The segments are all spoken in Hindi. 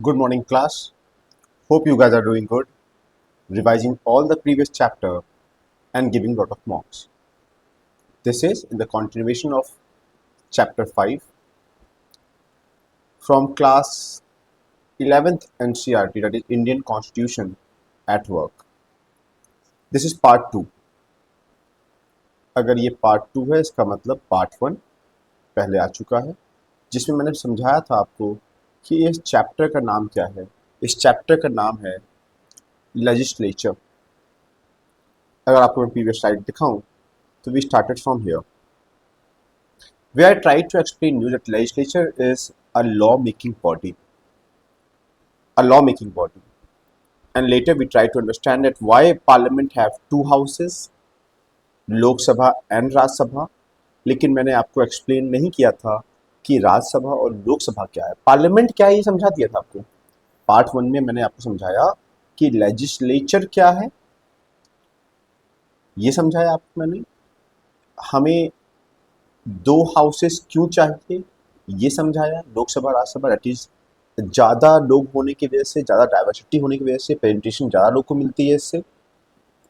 Good morning, class. Hope you guys are doing good, revising all the previous chapter and giving lot of marks. This is in the continuation of chapter 5 from class 11th NCERT, that is Indian Constitution at Work. This is part 2. अगर ये पार्ट 2 है इसका मतलब पार्ट 1 पहले आ चुका है, जिसमें मैंने समझाया था आपको कि इस चैप्टर का नाम क्या है। इस चैप्टर का नाम है लेजिस्लेचर। अगर आपको मैं प्रीवियस स्लाइड दिखाऊं तो we started from here where I tried to explain you that legislature is a law-making body, and later we tried to understand that why parliament have two houses, लोक सभा एंड राज्यसभा। लेकिन मैंने आपको एक्सप्लेन नहीं किया था कि राज्यसभा और लोकसभा क्या है, पार्लियामेंट क्या है, ये समझा दिया था आपको। पार्ट 1 में मैंने आपको समझाया कि लेजिस्लेचर क्या है, ये समझाया आपको मैंने। हमें दो हाउसेस क्यों चाहिए ये समझाया, लोकसभा राज्यसभा। दैट इज ज़्यादा लोग होने की वजह से, ज़्यादा डाइवर्सिटी होने की वजह से प्रेजेंटेशन ज़्यादा लोग को मिलती है। इससे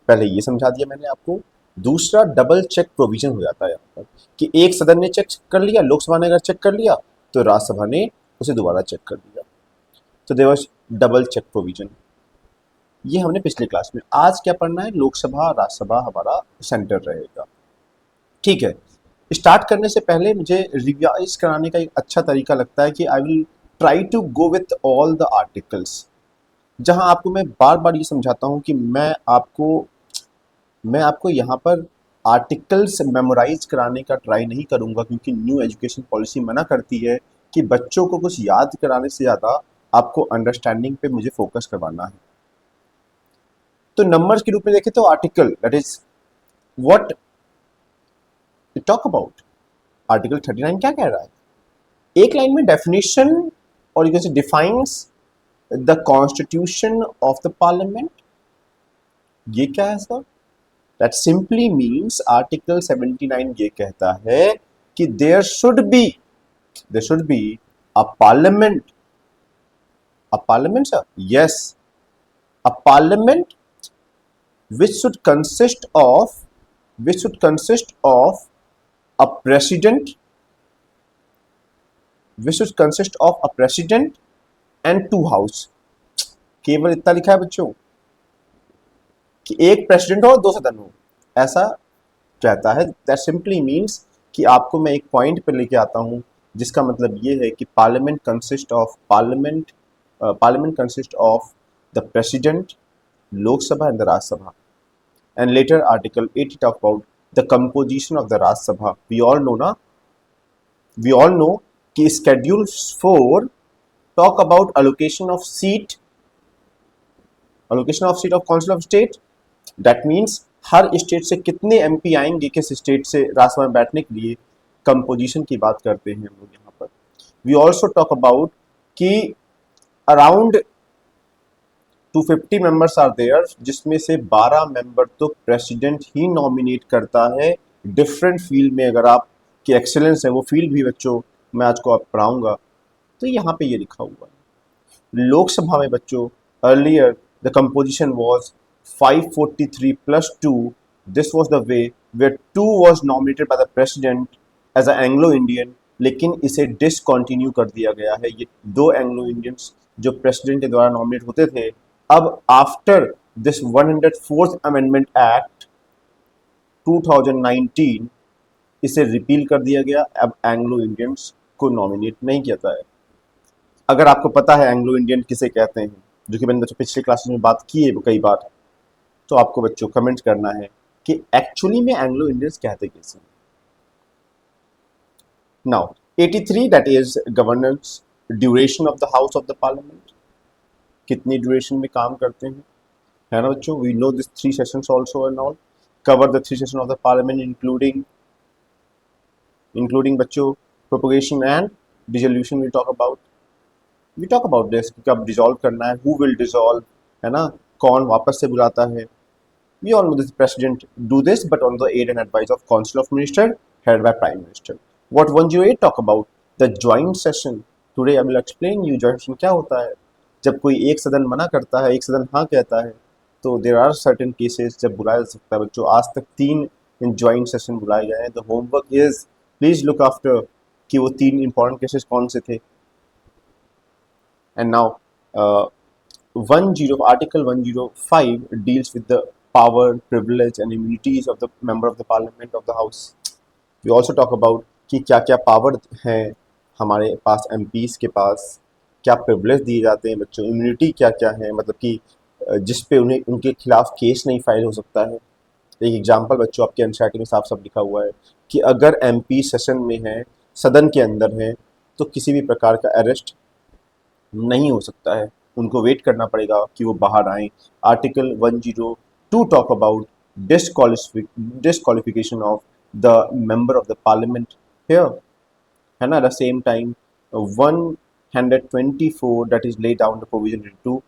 पहले ये समझा दिया मैंने आपको। दूसरा, डबल चेक प्रोविजन हो जाता है यहाँ पर कि एक सदन ने चेक कर लिया, लोकसभा ने अगर चेक कर लिया तो राज्यसभा ने उसे दोबारा चेक कर लिया, तो there was double check provision. ये हमने पिछले क्लास में। आज क्या पढ़ना है, लोकसभा राज्यसभा हमारा सेंटर रहेगा। ठीक है, स्टार्ट करने से पहले मुझे रिवाइज कराने का एक अच्छा तरीका लगता है कि I will try to go with all the articles, जहां आपको मैं बार बार ये समझाता हूं कि मैं आपको यहाँ पर आर्टिकल्स मेमोराइज कराने का ट्राई नहीं करूँगा, क्योंकि न्यू एजुकेशन पॉलिसी मना करती है कि बच्चों को कुछ याद कराने से ज़्यादा आपको अंडरस्टैंडिंग पे मुझे फोकस करवाना है। तो नंबर्स के रूप में देखें तो article, that is what talk about. Article 39 क्या कह रहा है, एक लाइन में डेफिनेशन और ये defines the constitution of the parliament. ये क्या है sir, that simply means article 79 ये कहता है कि there should be a parliament sir, yes, a parliament which should consist of a president and two house। केवल इतना लिखा है बच्चों कि एक प्रेसिडेंट हो और दो सदन हो, ऐसा कहता है। दैट सिंपली मीन्स कि आपको मैं एक पॉइंट पर लेके आता हूं, जिसका मतलब ये है कि parliament consist of the president, Lok Sabha and the Rajya Sabha. And later article 80 talk about the composition of the Rajya Sabha. We all know कि schedule 4 talk about allocation of seat of council of state। That means her state से कितने MP आएंगे किस स्टेट से राज्यसभा में बैठने के लिए, कंपोजिशन की बात करते हैं हम लोग यहाँ पर। We also talk about कि अराउंड 250 मेंबर्स आर देयर, जिसमें से 12 मेंबर तो प्रेसिडेंट ही नॉमिनेट करता है डिफरेंट फील्ड में। अगर आप की एक्सेलेंस है वो फील्ड भी बच्चों मैं आज को आप पढ़ाऊंगा, तो यहाँ पे ये लिखा हुआ है। लोकसभा में बच्चों earlier the composition was 543 plus 2। This was the way where 2 was nominated by the president as a Anglo Indian, लेकिन इसे डिसकंटिन्यू कर दिया गया है। ये दो एंग्लो इंडियंस जो प्रेसिडेंट के द्वारा नॉमिनेट होते थे, अब after this 104th amendment act 2019 इसे रिपील कर दिया गया। अब एंग्लो इंडियंस को नॉमिनेट नहीं किया है। अगर आपको पता है एंग्लो इंडियन किसे कहते हैं, जो कि मैंने बच्चों पिछले क्लासेस में बात की है कई बार, तो आपको बच्चों कमेंट करना है कि एक्चुअली में एंग्लो इंडियंस कहते कैसे। Now 83 that is governance duration of the house of the parliament, कितनी ड्यूरेशन में काम करते हैं, है ना बच्चों। We know this 3 sessions also and all, cover the 3 session of the parliament including बच्चों propagation and dissolution. We talk about this, कब डिसॉल्व करना है, हु विल डिसॉल्व, है ना, कौन वापस से बुलाता है। We all know this president do this but on the aid and advice of council of minister headed by prime minister. What 108 talk about the joint session. Today I will explain you joint session क्या होता है। जब कोई एक सदन मना करता है, एक सदन हाँ कहता है, तो देर आर सर्टेन केसेस जब बुलाया जा सकता है बच्चों। आज तक 3 ज्वाइंट सेशन बुलाए गए हैं। The homework is please look after कि वो 3 इंपॉर्टेंट केसेस कौन से थे। And now Article 105 deals with the power, privilege and immunities of the member of the parliament of the house. We also talk about कि क्या क्या पावर हैं हमारे पास, MPs के पास क्या प्रिविलेज दिए जाते हैं बच्चों, इम्यूनिटी क्या क्या है, मतलब कि जिस पे उन्हें उनके खिलाफ केस नहीं फाइल हो सकता है। एक एग्जांपल बच्चों आपके एनसीईआरटी में साफ साफ लिखा हुआ है कि अगर MP सेशन में है, सदन के अंदर है, तो किसी भी प्रकार का अरेस्ट नहीं हो सकता है, उनको वेट करना पड़ेगा कि वो बाहर आएँ। Article 102 talk about disqualification of the member of the parliament here, है ना। Eight the same time 124 that is laid down the provision related to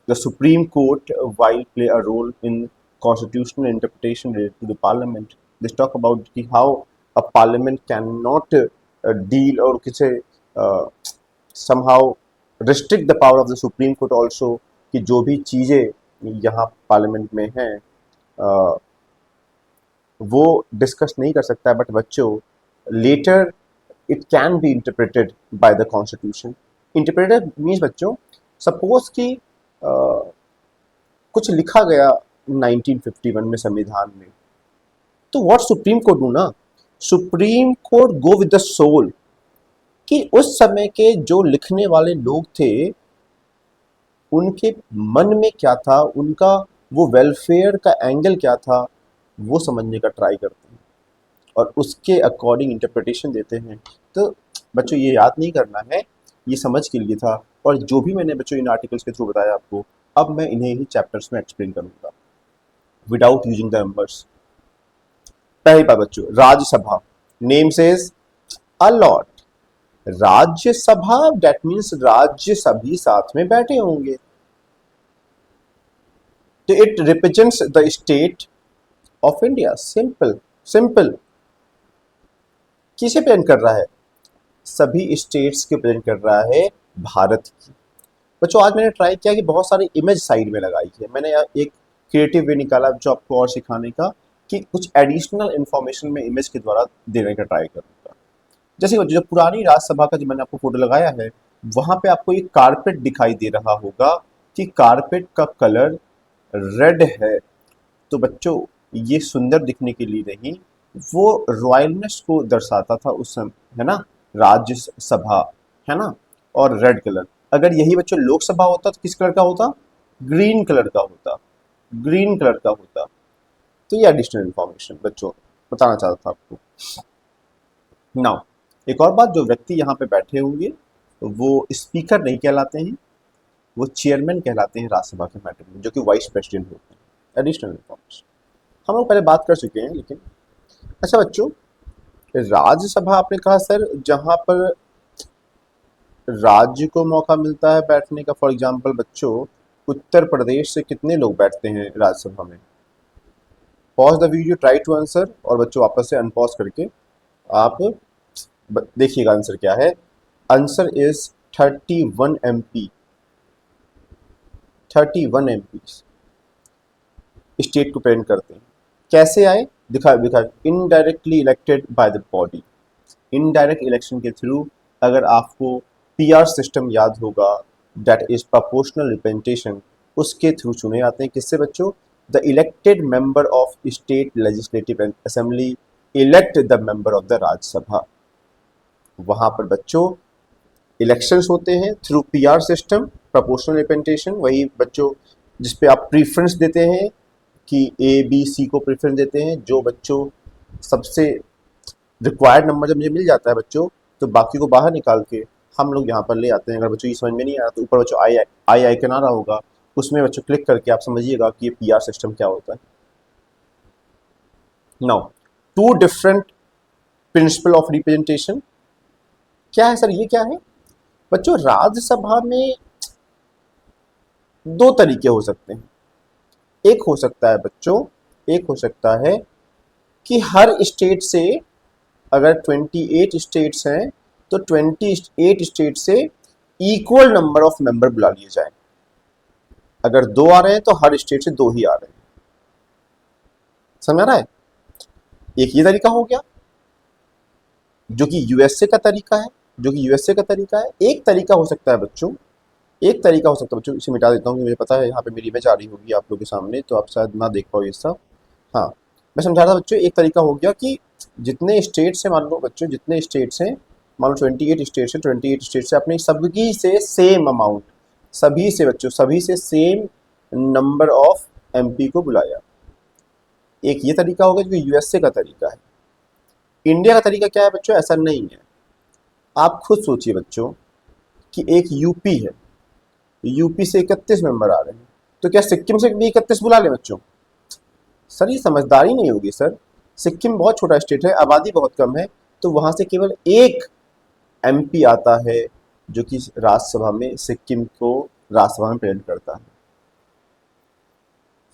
the Supreme Court while play a role in constitutional interpretation related to the parliament. This talk about कि how a parliament cannot deal or किसे somehow restrict the power of the Supreme Court also, कि जो भी चीज़ें यहाँ पार्लियामेंट में हैं वो डिस्कस नहीं कर सकता है, बट बच्चों later it can be interpreted by the constitution. Interpreted means बच्चों, सपोज कि कुछ लिखा गया 1951 में संविधान में, तो व्हाट सुप्रीम कोर्ट डू ना, supreme court go with the soul, कि उस समय के जो लिखने वाले लोग थे उनके मन में क्या था, उनका वो वेलफेयर का एंगल क्या था, वो समझने का ट्राई करते हैं और उसके अकॉर्डिंग इंटरप्रिटेशन देते हैं। तो बच्चों ये याद नहीं करना है, ये समझ के लिए था। और जो भी मैंने बच्चों इन आर्टिकल्स के थ्रू बताया आपको, अब मैं इन्हें ही चैप्टर्स में एक्सप्लेन करूंगा विदाउट यूजिंग द नंबर्स। पहली बात बच्चों, Rajya Sabha, name says a lot. Rajya Sabha that means राज्य सभी साथ में बैठे होंगे, तो it represents the state of India. Simple simple. किसे प्रेजेंट कर रहा है? सभी स्टेट्स के प्रेजेंट कर रहा है, भारत की। बच्चों आज मैंने ट्राई किया कि बहुत सारी इमेज साइड में लगाई है, मैंने एक क्रिएटिव वे निकाला जो आपको और सिखाने का, कि कुछ एडिशनल इंफॉर्मेशन में इमेज के द्वारा देने का ट्राई करूंगा। जैसे जो पुरानी राज्यसभा का जो मैंने आपको फोटो लगाया है, वहां पे आपको एक कारपेट दिखाई दे रहा होगा कि कारपेट का कलर रेड है। तो बच्चों ये सुंदर दिखने के लिए नहीं, वो रॉयलनेस को दर्शाता था उस समय, है ना, राज्यसभा, है ना। और रेड कलर, अगर यही बच्चों लोकसभा होता तो किस कलर का होता? ग्रीन कलर का होता, ग्रीन कलर का होता। तो ये एडिशनल इंफॉर्मेशन बच्चों बताना चाहता था आपको। नाउ एक और बात, जो व्यक्ति यहाँ पे बैठे होंगे वो स्पीकर नहीं कहलाते हैं, वो चेयरमैन कहलाते हैं राज्यसभा के मैटर में, जो कि वाइस प्रेसिडेंट होते हैं। एडिशनल इंफॉर्मेशन हम लोग पहले बात कर चुके हैं, लेकिन अच्छा बच्चों, राज्यसभा आपने कहा सर जहाँ पर राज्य को मौका मिलता है बैठने का। फॉर एग्जाम्पल बच्चों, उत्तर प्रदेश से कितने लोग बैठते हैं राज्यसभा में? Pause the video, try to answer, और बच्चों वापस से अनपॉज करके आप देखिएगा आंसर क्या है। Answer is 31 MP। 31 MP state को प्रेजेंट करते हैं। कैसे आए? दिखा indirectly elected by the body. Indirect election के थ्रू, अगर आपको PR सिस्टम याद होगा, दैट इज प्रोपोर्शनल रिप्रेजेंटेशन, उसके थ्रू चुने जाते हैं। किससे बच्चों? The elected member of state legislative assembly elect the member of the Rajya Sabha. वहां पर बच्चों इलेक्शंस होते हैं through PR system, proportional representation, वही बच्चों जिसपे आप प्रीफरेंस देते हैं कि ABC को प्रेफरेंस देते हैं। जो बच्चों सबसे रिक्वायर्ड नंबर जब मुझे मिल जाता है बच्चों, तो बाकी को बाहर निकाल के हम लोग यहाँ पर ले आते हैं। अगर बच्चों ये समझ में नहीं आ रहा तो ऊपर बच्चों आई आइकन आ रहा होगा, उसमें बच्चों क्लिक करके आप समझिएगा कि ये PR सिस्टम क्या होता है। Now 2 different principle of representation. क्या है सर, ये क्या है? बच्चों राज्यसभा में 2 तरीके हो सकते हैं। एक हो सकता है बच्चों, एक हो सकता है कि हर स्टेट से, अगर 28 स्टेट्स हैं तो 28 स्टेट से इक्वल नंबर ऑफ मेंबर बुला लिए जाए। अगर 2 आ रहे हैं तो हर स्टेट से 2 ही आ रहे हैं। समझ आ रहा है? एक ये तरीका हो गया जो कि यूएसए का तरीका है, एक तरीका हो सकता है बच्चों, इसे मिटा देता हूँ, मुझे पता है यहाँ पे मेरी इमेज आ रही होगी आप लोगों के सामने, तो आप शायद ना देख पाओ ये सब। हाँ, मैं समझा रहा था बच्चों, एक तरीका हो गया कि जितने स्टेट्स हैं, मान लो बच्चों जितने स्टेट्स हैं, मान लो 28 स्टेट्स हैं, 28 स्टेट से अपने सभी से सेम अमाउंट, सभी से सेम नंबर ऑफ एमपी को बुलाया। एक ये तरीका होगा जो यूएसए का तरीका है। इंडिया का तरीका क्या है बच्चों? ऐसा नहीं है। आप खुद सोचिए बच्चों कि एक यूपी है, यूपी से 31 मेंबर आ रहे हैं, तो क्या सिक्किम से भी 31 बुला लें बच्चों? सर ये समझदारी नहीं होगी सर। सिक्किम बहुत छोटा स्टेट है, आबादी बहुत कम है, तो वहां से केवल एक एमपी आता है जो कि राज्यसभा में सिक्किम को राज्यसभा में प्रेजेंट करता है।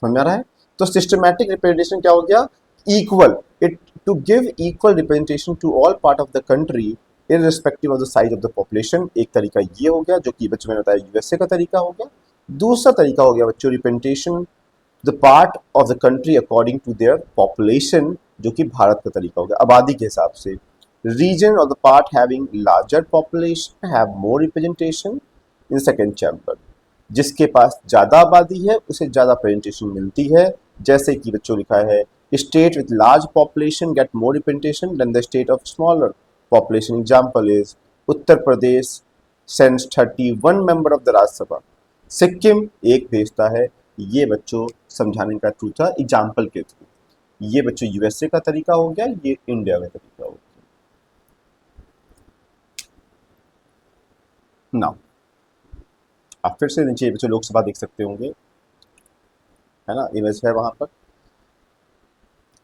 समझ आ रहा है? तो सिस्टमैटिक रिप्रेजेंटेशन क्या हो गया? Equal, it to give equal representation to all part of the country irrespective of the size of the population. एक तरीका ये हो गया जो कि बच्चों मैंने बताया यूएसए का तरीका हो गया। दूसरा तरीका हो गया बच्चों representation the part of the country according to their population, जो कि भारत का तरीका हो गया आबादी के हिसाब से। Region of the part having larger population have more representation in second chamber. जिसके पास ज़्यादा आबादी है उसे ज़्यादा प्रेजेंटेशन मिलती है। जैसे कि बच्चों लिखा है state with large population get more representation than the state of smaller population. Example is Uttar Pradesh sends 31 member of the Rajya Sabha, Sikkim एक भेजता है। ये बच्चों समझाने का ट्रू था एग्जाम्पल के थ्रू। ये बच्चों यूएसए का तरीका हो गया, ये इंडिया का तरीका हो गया। नाउ आप फिर से नीचे बच्चों लोकसभा देख सकते होंगे, है ना, इमेज है वहां पर।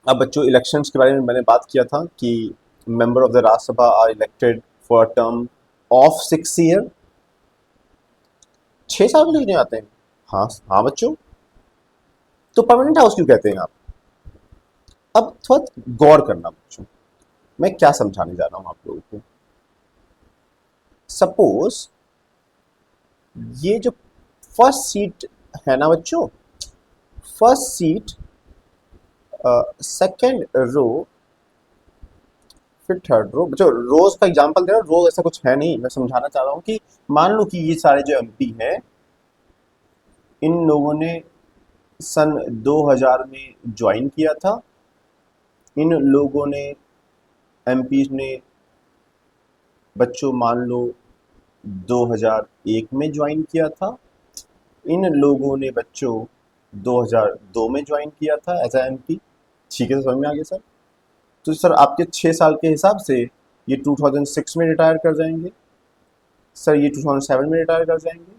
अब बच्चों इलेक्शंस के बारे में मैंने बात किया था कि member of the Rajya Sabha are elected for term of 6 year, 6 साल के लिए चुने जाते हैं। हाँ हाँ बच्चों, तो परमानेंट हाउस क्यों कहते हैं आप? अब थोड़ा गौर करना बच्चों, मैं क्या समझाने जा रहा हूं आप लोगों को। सपोज ये जो फर्स्ट सीट है ना बच्चों, फर्स्ट सीट, सेकेंड रो, फिर थर्ड रो। बच्चों रोज का एग्जांपल दे रहा हूं, रो ऐसा कुछ है नहीं, मैं समझाना चाह रहा हूं कि मान लो कि ये सारे जो एमपी हैं, इन लोगों ने सन 2000 में ज्वाइन किया था। इन लोगों ने एमपी ने बच्चों मान लो 2001 में ज्वाइन किया था। इन लोगों ने बच्चों 2002 में ज्वाइन किया था एज ए एमपी। ठीक है, समझ में आ गया सर? तो सर आपके 6 साल के हिसाब से ये 2006 में रिटायर कर जाएंगे, सर ये 2007 में रिटायर कर जाएंगे,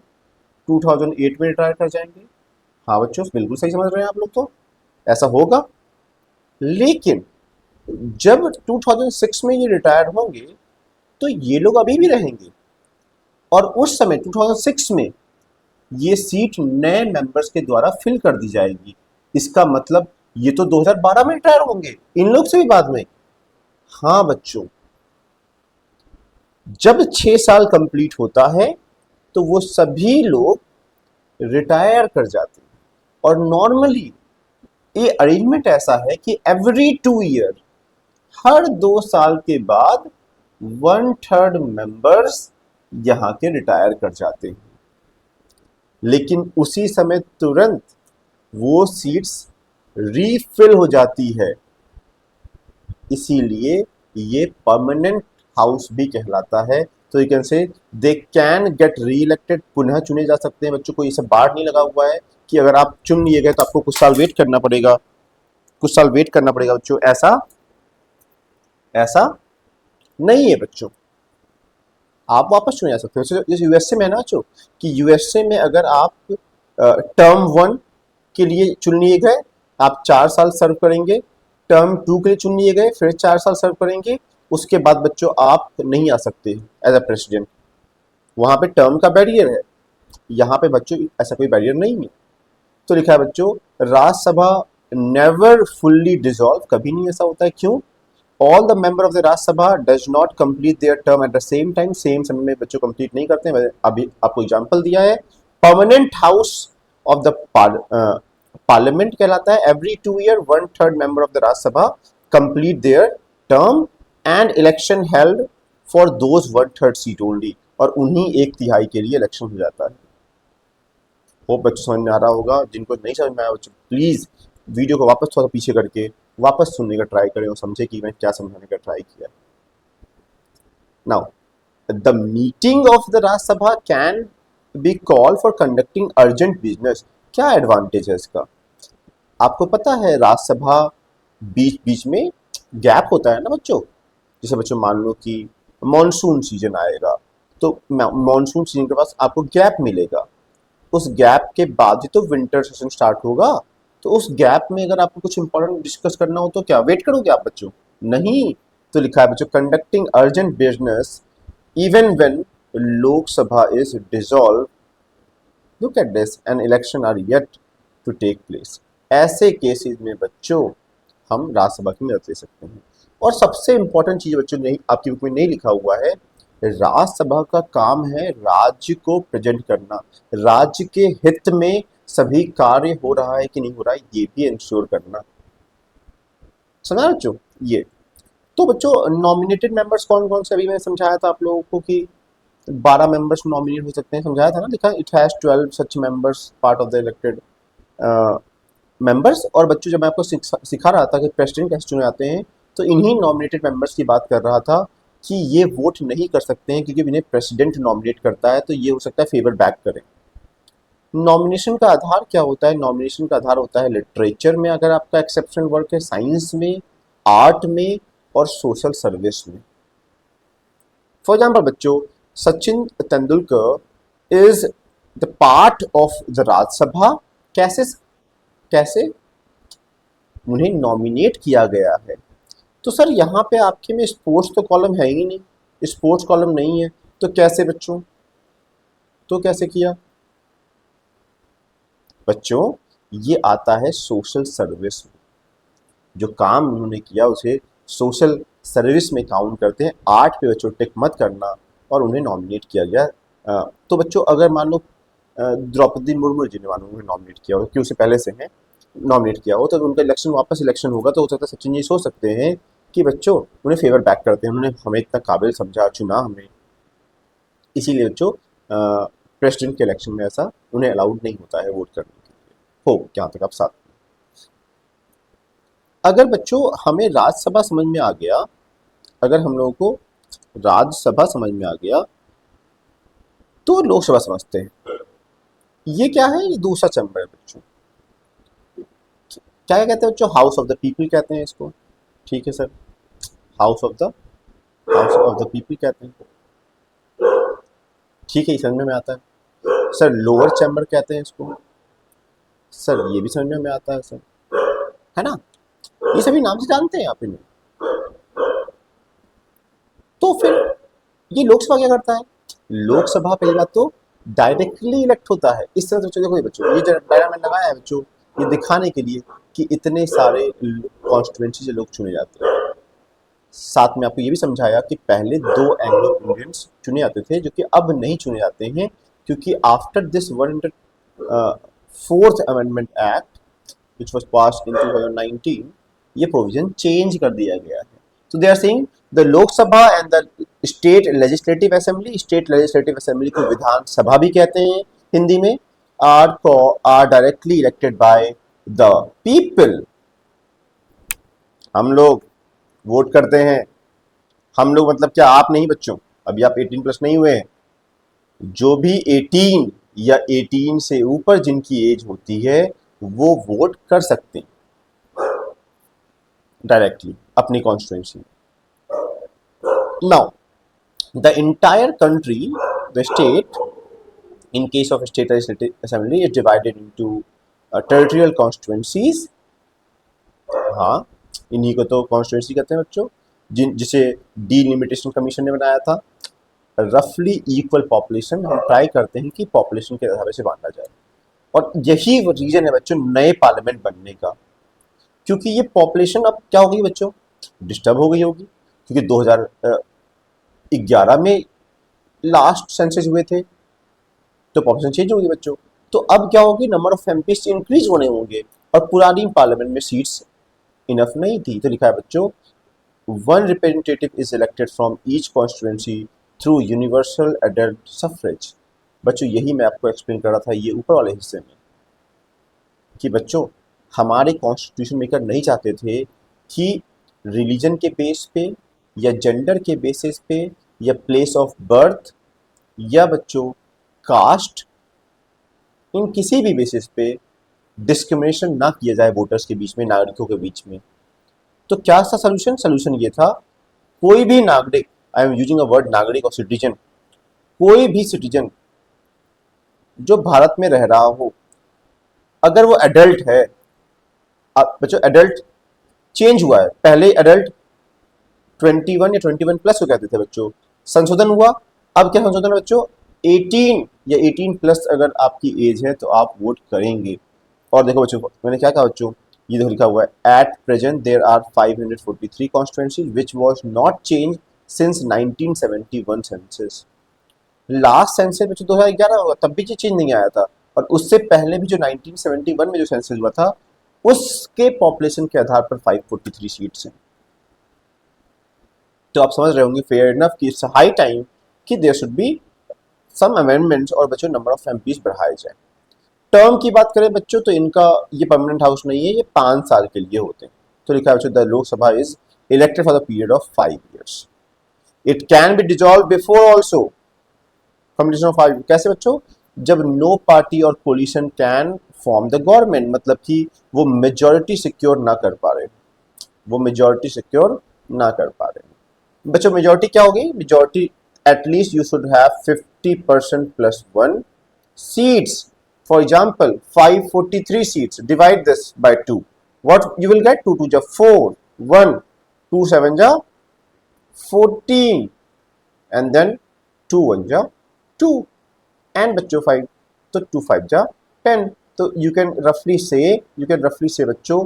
2008 में रिटायर कर जाएंगे। हाँ बच्चों बिल्कुल सही समझ रहे हैं आप लोग, तो ऐसा होगा। लेकिन जब 2006 में ये रिटायर होंगे तो ये लोग अभी भी रहेंगे, और उस समय 2006 में ये सीट नए मेंबर्स के द्वारा फिल कर दी जाएगी। इसका मतलब ये तो 2012 में रिटायर होंगे, इन लोग से भी बाद में। हाँ बच्चों, जब 6 साल कंप्लीट होता है तो वो सभी लोग रिटायर कर जाते हैं। और नॉर्मली ये अरेंजमेंट ऐसा है कि एवरी 2 ईयर, हर 2 साल के बाद 1/3 मेंबर्स यहाँ के रिटायर कर जाते हैं। लेकिन उसी समय तुरंत वो सीट्स रीफिल हो जाती है, इसीलिए ये परमानेंट हाउस भी कहलाता है। तो यू कैन से दे कैन गेट री इलेक्टेड, पुनः चुने जा सकते हैं बच्चों को। ये सब बार नहीं लगा हुआ है कि अगर आप चुन लिए गए तो आपको कुछ साल वेट करना पड़ेगा, बच्चों। ऐसा नहीं है बच्चों, आप वापस चुने जा सकते हो। जैसे यूएसए में है ना बच्चों, कि यूएसए में अगर आप टर्म 1 के लिए चुन लिए गए, आप 4 साल सर्व करेंगे, टर्म 2 के लिए चुन लिए गए, फिर 4 साल सर्व करेंगे, उसके बाद बच्चों आप नहीं आ सकते एज अ प्रेसिडेंट। वहां पे टर्म का बैरियर है, यहाँ पे बच्चों ऐसा कोई बैरियर नहीं है। तो लिखा है बच्चों राज्यसभा नेवर फुल्ली डिसॉल्व, कभी नहीं ऐसा होता है। क्यों? All the member of the Rajya Sabha does not complete their term eight the same time, same समय में बच्चों कंप्लीट नहीं करते हैं। अभी आपको एग्जांपल दिया है, permanent house of the parliament कहलाता है, every 2 year 1/3 member of the Rajya Sabha complete their term and election held for those 1/3 seat only, और उन्हीं 1/3 के लिए इलेक्शन हो जाता है। होप बच्चों समझ में आ रहा होगा। जिनको नहीं समझ में आया बच्चों प्लीज वीडियो को वापस थोड़ा पीछे करके वापस सुनने का ट्राई करें और समझे कि मैं क्या समझाने का ट्राई किया। Now the meeting of the Rajya Sabha can be call for conducting urgent business. क्या एडवांटेज है इसका? आपको पता है राज्यसभा बीच बीच में गैप होता है ना बच्चों। जैसे बच्चों मान लो कि मॉनसून सीजन आएगा, तो मॉनसून सीजन के पास आपको गैप मिलेगा, उस गैप के बाद ही तो विंटर सेशन स्टार्ट होगा। तो उस गैप में अगर आपको कुछ इंपॉर्टेंट डिस्कस करना हो तो क्या वेट करोगे आप बच्चों? नहीं। तो लिखा है बच्चों conducting urgent business even when Lok Sabha is dissolve, look at this, and election are yet to take place. ऐसे केसेस में बच्चों हम राज्यसभा की मदद ले सकते हैं। और सबसे इंपॉर्टेंट चीज बच्चों नहीं आपकी बुक में नहीं लिखा हुआ है, राज्यसभा का काम है राज्य को प्रेजेंट करना, राज्य के हित में सभी कार्य हो रहा है कि नहीं हो रहा है ये भी इंश्योर करना। समझा बच्चों? ये तो बच्चों नॉमिनेटेड मेंबर्स कौन कौन से, अभी मैंने समझाया था आप लोगों को कि 12 मेंबर्स नॉमिनेट हो सकते हैं, समझाया था ना, लिखा it has 12 such members part of the elected members. और बच्चों जब मैं आपको सिखा रहा था कि प्रेसिडेंट कैसे चुने जाते हैं, तो इन्हीं नॉमिनेटेड मेंबर्स की बात कर रहा था कि ये वोट नहीं कर सकते हैं क्योंकि इन्हें प्रेसिडेंट नॉमिनेट करता है, तो ये हो सकता है फेवर बैक करें। नॉमिनेशन का आधार क्या होता है? नॉमिनेशन का आधार होता है लिटरेचर में अगर आपका एक्सेप्शनल वर्क है, साइंस में, आर्ट में और सोशल सर्विस में। फॉर एग्जाम्पल बच्चों Sachin Tendulkar is the part of the Rajya Sabha. कैसे कैसे उन्हें नॉमिनेट किया गया है। तो सर यहाँ पे आपके में स्पोर्ट्स तो कॉलम है ही नहीं, स्पोर्ट्स कॉलम नहीं है, तो कैसे बच्चों, तो कैसे किया बच्चों? ये आता है सोशल सर्विस में, जो काम उन्होंने किया उसे सोशल सर्विस में काउंट करते हैं। आर्ट पे बच्चों टिक मत करना, और उन्हें नॉमिनेट किया गया। तो बच्चों अगर मान लो द्रौपदी मुर्मू जी ने मान लो उन्हें नॉमिनेट किया हो, क्योंकि उसे पहले से है नॉमिनेट किया हो, तो उनका इलेक्शन वापस इलेक्शन होगा, तो हो सकता है सचिन जी सोच सकते हैं कि बच्चों उन्हें फेवर बैक करते हैं, उन्होंने हमें इतना काबिल समझा, चुना हमें, इसीलिए बच्चों प्रेसिडेंट के इलेक्शन में ऐसा उन्हें अलाउड नहीं होता है वोट करने के लिए। हो यहाँ तक आप साथ। अगर बच्चों हमें राज्यसभा समझ में आ गया, अगर हम लोगों को राज्यसभा समझ में आ गया, तो लोकसभा समझते हैं। ये क्या है? ये दूसरा चैम्बर है बच्चों। क्या कहते हैं बच्चों? हाउस ऑफ द पीपल कहते हैं इसको। ठीक है sir, house of the people कहते हैं। ठीक है, ये समझ में आता है। सर लोअर चैम्बर कहते हैं इसको। सर ये भी समझ में आता है सर, है ना? ये सभी नाम से जानते हैं आप इन्हें। तो फिर ये लोकसभा क्या करता है? लोकसभा पहली बात तो डायरेक्टली इलेक्ट होता है। इस तरह से देखो बच्चों, ये जो डायग्राम मैंने लगाया है बच्चों, ये दिखाने के लिए कि इतने सारे कॉन्स्टिट्यूएंसी से लोग चुने जाते हैं। साथ में आपको ये भी समझाया कि पहले 2 एंग्लो इंडियंस चुने जाते थे, जो कि अब नहीं चुने जाते हैं, क्योंकि after this 104th amendment act which was passed in 2019, ये प्रोविजन चेंज कर दिया गया है। तो they are saying the Lok Sabha and the state legislative assembly, state legislative assembly को विधानसभा भी कहते हैं हिंदी में, are directly elected by the people. हम लोग वोट करते हैं। हम लोग मतलब क्या? आप नहीं बच्चों, अभी आप 18+ नहीं हुए हैं। जो भी 18 या 18 से ऊपर जिनकी एज होती है वो वोट कर सकते हैं डायरेक्टली अपनी कॉन्स्टिट्यूएंसी में। Now the entire country, the state, in case of a state legislative assembly is divided into territorial constituencies। हाँ, इन्हीं को तो कॉन्स्टिट्यूंसी कहते हैं बच्चों, जिसे डीलिमिटेशन कमीशन ने बनाया था। रफली इक्वल पॉपुलेशन हम ट्राई करते हैं कि पॉपुलेशन के आधार से बांटा जाए, और यही रीजन है बच्चों नए पार्लियामेंट बनने का, क्योंकि ये पॉपुलेशन अब क्या होगी बच्चों? डिस्टर्ब हो गई होगी, क्योंकि 2011 में लास्ट सेंसस हुए थे, तो पॉपुलेशन चेंज होगी बच्चों। तो अब क्या होगी, नंबर ऑफ एमपी इंक्रीज होने होंगे, और पुरानी पार्लियामेंट में सीट्स इनफ नहीं थी। तो लिखा है बच्चों, one representative is elected from each constituency through universal adult suffrage. बच्चों यही मैं आपको एक्सप्लेन कर रहा था ये ऊपर वाले हिस्से में, कि बच्चों हमारे कॉन्स्टिट्यूशन मेकर नहीं चाहते थे कि रिलीजन के बेस पे या जेंडर के बेसिस पे या प्लेस ऑफ बर्थ या बच्चों कास्ट, इन किसी भी बेसिस पे डिस्क्रिमिनेशन ना किया जाए वोटर्स के बीच में, नागरिकों के बीच में। तो क्या था सोल्यूशन? सोल्यूशन ये था, कोई भी नागरिक, I am using a word नागरिक और सिटीजन, कोई भी सिटीजन जो भारत में रह रहा हो, अगर वो एडल्ट है, बच्चों एडल्ट चेंज हुआ है, पहले एडल्ट 21 या 21 प्लस को कहते थे बच्चों, संशोधन हुआ, अब क्या संशोधन है बच्चों, 18 या 18 प्लस अगर आपकी एज है तो आप वोट करेंगे। और देखो बच्चों मैंने क्या कहा बच्चों, ये देखो लिखा हुआ है, at present there are 543 constituencies which was not change since 1971 census. Last census बच्चों 2011 हुआ, तब भी ये चेंज नहीं आया था, और उससे पहले भी जो 1971 में जो सेंसस हुआ था उसके पॉपुलेशन के आधार पर 543 सीट्स हैं। तो आप समझ रहे होंगे फेयर इनफ कि इट्स हाई टाइम कि there should be some amendments, और बच्चों नंबर ऑफ एमपीज बढ़ाए जाए। टर्म की बात करें बच्चों तो इनका ये परमानेंट हाउस नहीं है, ये 5 साल के लिए होते हैं। तो लिखा है बच्चों, the Lok Sabha is elected for the period of 5 years। It can be dissolve before also communication of 5। कैसे बच्चों? जब नो पार्टी और coalition can form the government, मतलब कि वो मेजोरिटी सिक्योर ना कर पा रहे, वो मेजोरिटी सिक्योर ना कर पा रहे बच्चों। मेजोरिटी क्या होगी? Majority at least you should have 50% plus 1 seats. For example, 543 seats. Divide this by 2. What you will get? 2 2 ja 4, 1, 2 7 ja 14, and then 2 1 ja 2, and बच्चों 5, तो 2 5 ja 10. तो you can roughly say बच्चों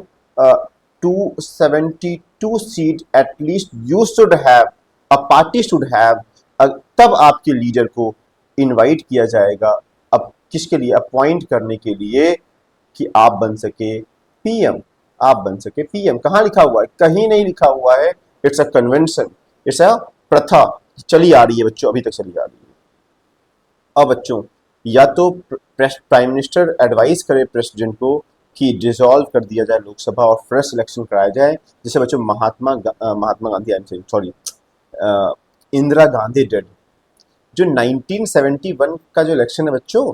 272 seat at least you should have, a party should have, तब आपके लीडर को इनवाइट किया जाएगा, अब किसके लिए? अपॉइंट करने के लिए कि आप बन सके पीएम, आप बन सके पीएम। कहाँ लिखा हुआ है? कहीं नहीं लिखा हुआ है। It's a convention, it's a प्रथा चली आ रही है बच्चों, अभी तक चली आ रही है। अब बच्चों या तो प्राइम मिनिस्टर एडवाइस करे प्रेसिडेंट को कि डिसॉल्व कर दिया जाए लोकसभा और फ्रेश इलेक्शन कराया जाए, जैसे बच्चों महात्मा गांधी, सॉरी इंदिरा गांधी डेड, जो 1971 का जो इलेक्शन है बच्चों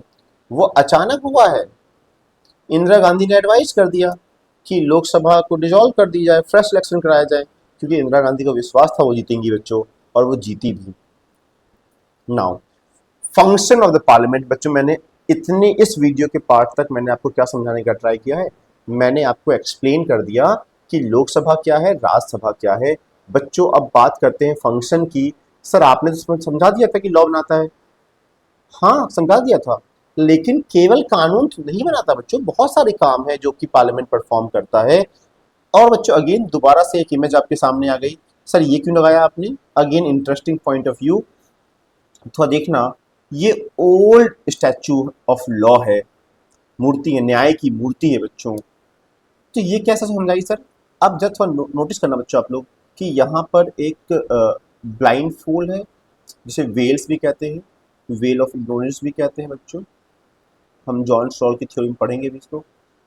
वो अचानक हुआ है। इंदिरा गांधी ने एडवाइस कर दिया कि लोकसभा को डिसॉल्व कर दी जाए, फ्रेश इलेक्शन कराया जाए, क्योंकि इंदिरा गांधी को विश्वास था वो जीतेंगी बच्चों, और वो जीती भी। Now function of the parliament बच्चों, मैंने इतने इस वीडियो के पार्ट तक मैंने आपको क्या समझाने का ट्राई किया है, मैंने आपको एक्सप्लेन कर दिया कि लोकसभा क्या है, राज्यसभा क्या है। बच्चों अब बात करते हैं फंक्शन की। सर आपने तो समझा दिया था कि लॉ बनाता है, हाँ समझा दिया था, लेकिन केवल कानून तो नहीं बनाता बच्चों, बहुत सारे काम है जो कि पार्लियामेंट परफॉर्म करता है। और बच्चों अगेन दोबारा से एक इमेज आपके सामने आ गई, सर ये क्यों लगाया आपने? Again interesting point of view, थोड़ा देखना, ये ओल्ड स्टैचू ऑफ लॉ है, मूर्ति है, न्याय की मूर्ति है बच्चों। तो ये कैसा समझाई सर? अब जब थोड़ा नोटिस करना बच्चों आप लोग कि यहाँ पर एक ब्लाइंड फोल है, जिसे वेल्स भी कहते हैं, वेल ऑफ इग्नोरेंस भी कहते हैं बच्चों। हम जॉन स्टॉल की थ्योरी में पढ़ेंगे भी इसको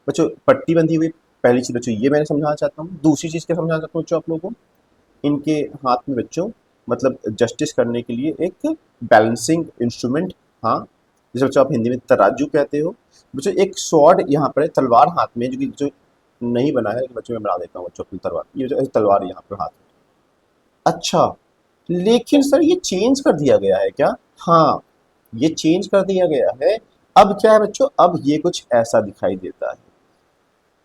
बच्चों। पट्टी बंधी हुई, पहली चीज बच्चों ये मैंने समझाना चाहता हूँ। दूसरी चीज क्या समझाना चाहता हूँ बच्चों आप लोगों को, इनके हाथ में बच्चों मतलब जस्टिस करने के लिए एक बैलेंसिंग इंस्ट्रूमेंट, हाँ जैसे बच्चों आप हिंदी में तराजू कहते हो बच्चों। एक स्वॉर्ड यहाँ पर है, तलवार हाथ में, जो कि जो नहीं बना है बच्चों मैं बना देता हूँ बच्चों अपनी तलवार, ये जो तलवार यहाँ पर हाथ में। अच्छा लेकिन सर ये चेंज कर दिया गया है क्या? हाँ ये चेंज कर दिया गया है। अब क्या है बच्चों, अब ये कुछ ऐसा दिखाई देता है।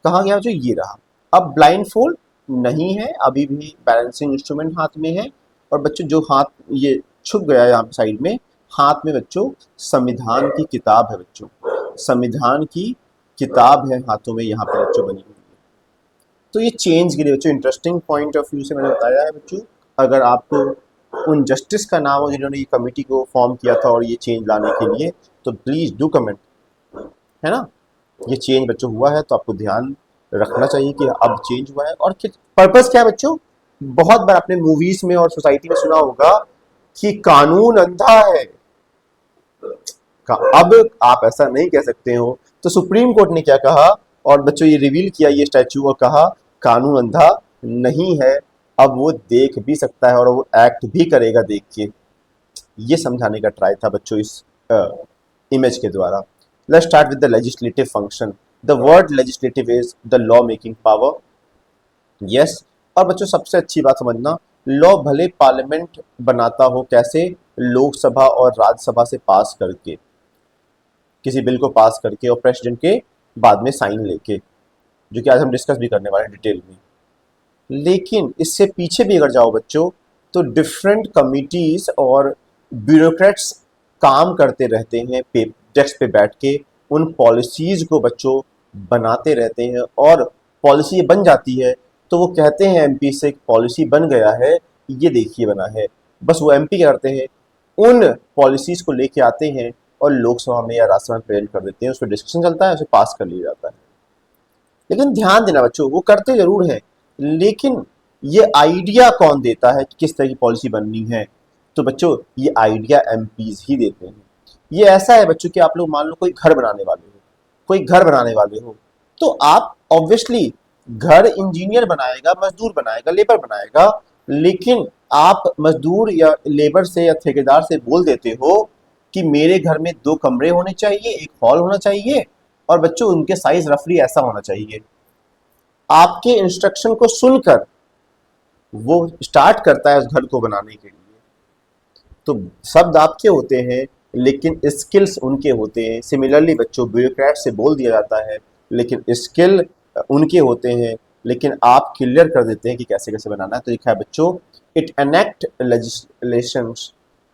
कहाँ गया बच्चों? ये रहा। अब ब्लाइंड फोल्ड नहीं है, अभी भी बैलेंसिंग इंस्ट्रूमेंट हाथ में है। और बच्चों जो हाथ ये छुप गया है यहाँ पे साइड में, हाथ में बच्चों संविधान की किताब है बच्चों, संविधान की किताब है हाथों में यहाँ पे बच्चों बनी हुई है। तो ये चेंज के लिए बच्चों इंटरेस्टिंग पॉइंट ऑफ व्यू से मैंने बताया है बच्चों। अगर आपको उन जस्टिस का नाम हो जिन्होंने ये कमेटी को फॉर्म किया था और ये चेंज लाने के लिए, तो प्लीज़ डू कमेंट, है ना। ये चेंज बच्चों हुआ है तो आपको ध्यान रखना चाहिए कि अब चेंज हुआ है। और पर्पस क्या है बच्चों, बहुत बार आपने मूवीज में और सोसाइटी में सुना होगा कि कानून अंधा है। अब आप ऐसा नहीं कह सकते हो। तो सुप्रीम कोर्ट ने क्या कहा, और बच्चों ये रिवील किया ये स्टैचू, और कहा कानून अंधा नहीं है, अब वो देख भी सकता है और वो एक्ट भी करेगा देख के। ये समझाने का ट्राई था बच्चों इस इमेज के द्वारा। Let's start with the legislative function. The word legislative is the law making power. Yes. और बच्चों सबसे अच्छी बात समझना, लॉ भले पार्लियामेंट बनाता हो, कैसे, लोकसभा और राज्यसभा से पास करके, किसी बिल को पास करके और प्रेसिडेंट के बाद में साइन लेके, जो कि आज हम डिस्कस भी करने वाले हैं डिटेल में। लेकिन इससे पीछे भी अगर जाओ बच्चों, तो डिफरेंट कमिटीज और ब्यूरोक्रेट्स काम करते रहते हैं डेस्क पे बैठ के, उन पॉलिसीज को बच्चों बनाते रहते हैं, और पॉलिसी बन जाती है तो वो कहते हैं एमपी से पॉलिसी बन गया है, ये देखिए बना है। बस वो एमपी क्या करते हैं, उन पॉलिसीज को लेके आते हैं और लोकसभा में या राज्यसभा में प्रेजेंट कर देते हैं, उस पर डिस्कशन चलता है, उसे पास कर लिया जाता है। लेकिन ध्यान देना बच्चों, वो करते जरूर है, लेकिन ये आइडिया कौन देता है कि किस तरह की पॉलिसी बननी है, तो बच्चों ये आइडिया एमपीज ही देते हैं। ये ऐसा है बच्चों कि आप लोग मान लो कोई घर बनाने वाले हो, कोई घर बनाने वाले हो, तो आप ऑब्वियसली घर इंजीनियर बनाएगा, मजदूर बनाएगा, लेबर बनाएगा, लेकिन आप मजदूर या लेबर से या ठेकेदार से बोल देते हो कि मेरे घर में 2 कमरे होने चाहिए, एक हॉल होना चाहिए, और बच्चों उनके साइज रफली ऐसा होना चाहिए। आपके इंस्ट्रक्शन को सुनकर वो स्टार्ट करता है उस घर को बनाने के लिए। तो शब्द आपके होते हैं लेकिन स्किल्स उनके होते हैं। सिमिलरली बच्चों ब्यूरोक्रेट से बोल दिया जाता है लेकिन स्किल उनके होते हैं, लेकिन आप क्लियर कर देते हैं कि कैसे कैसे बनाना है। तो लिखा है बच्चों, it enact legislations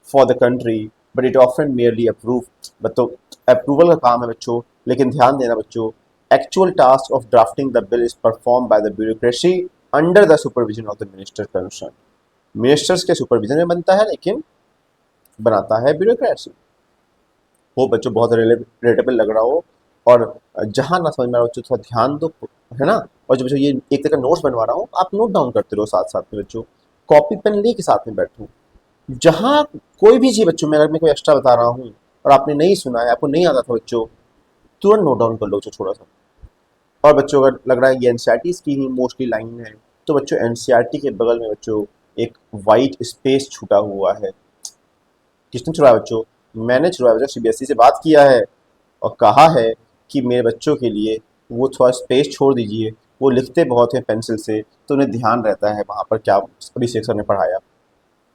for the country but it often merely approve. बच्चों अप्रूवल का काम है बच्चों, लेकिन ध्यान देना बच्चों, actual task of drafting the bill is perform by the bureaucracy under the supervision of the minister concern. Ministers के सुपरविजन में बनता है लेकिन बनाता है ब्यूरोक्रेसी। वो बच्चों बहुत रिलेटेबल लग रहा हो, और जहां ना समझ में आ रहा हो बच्चों थोड़ा ध्यान दो, है ना। और जो बच्चों ये एक तरह का नोट्स बनवा रहा हूँ, आप नोट डाउन करते रहो साथ साथ में बच्चों, कॉपी पेन ले के साथ में बैठो। जहां कोई भी चीज बच्चों में अगर मैं कोई एक्स्ट्रा बता रहा हूँ और आपने नहीं सुना है, आपको नहीं आता था बच्चों, तुरंत नोट डाउन कर लो बच्चों थोड़ा सा। और बच्चों अगर लग रहा है ये एनसीईआरटी की ही मोस्टली लाइन है, तो बच्चों एनसीईआरटी के बगल में बच्चों एक वाइट स्पेस छूटा हुआ है। किसने छुड़ाया बच्चों, मैंने छुड़ाया बच्चों। सीबीएसई से बात किया है और कहा है कि मेरे बच्चों के लिए वो थोड़ा स्पेस छोड़ दीजिए। वो लिखते बहुत हैं पेंसिल से, तो उन्हें ध्यान रहता है वहाँ पर क्या अभिषेक सर ने पढ़ाया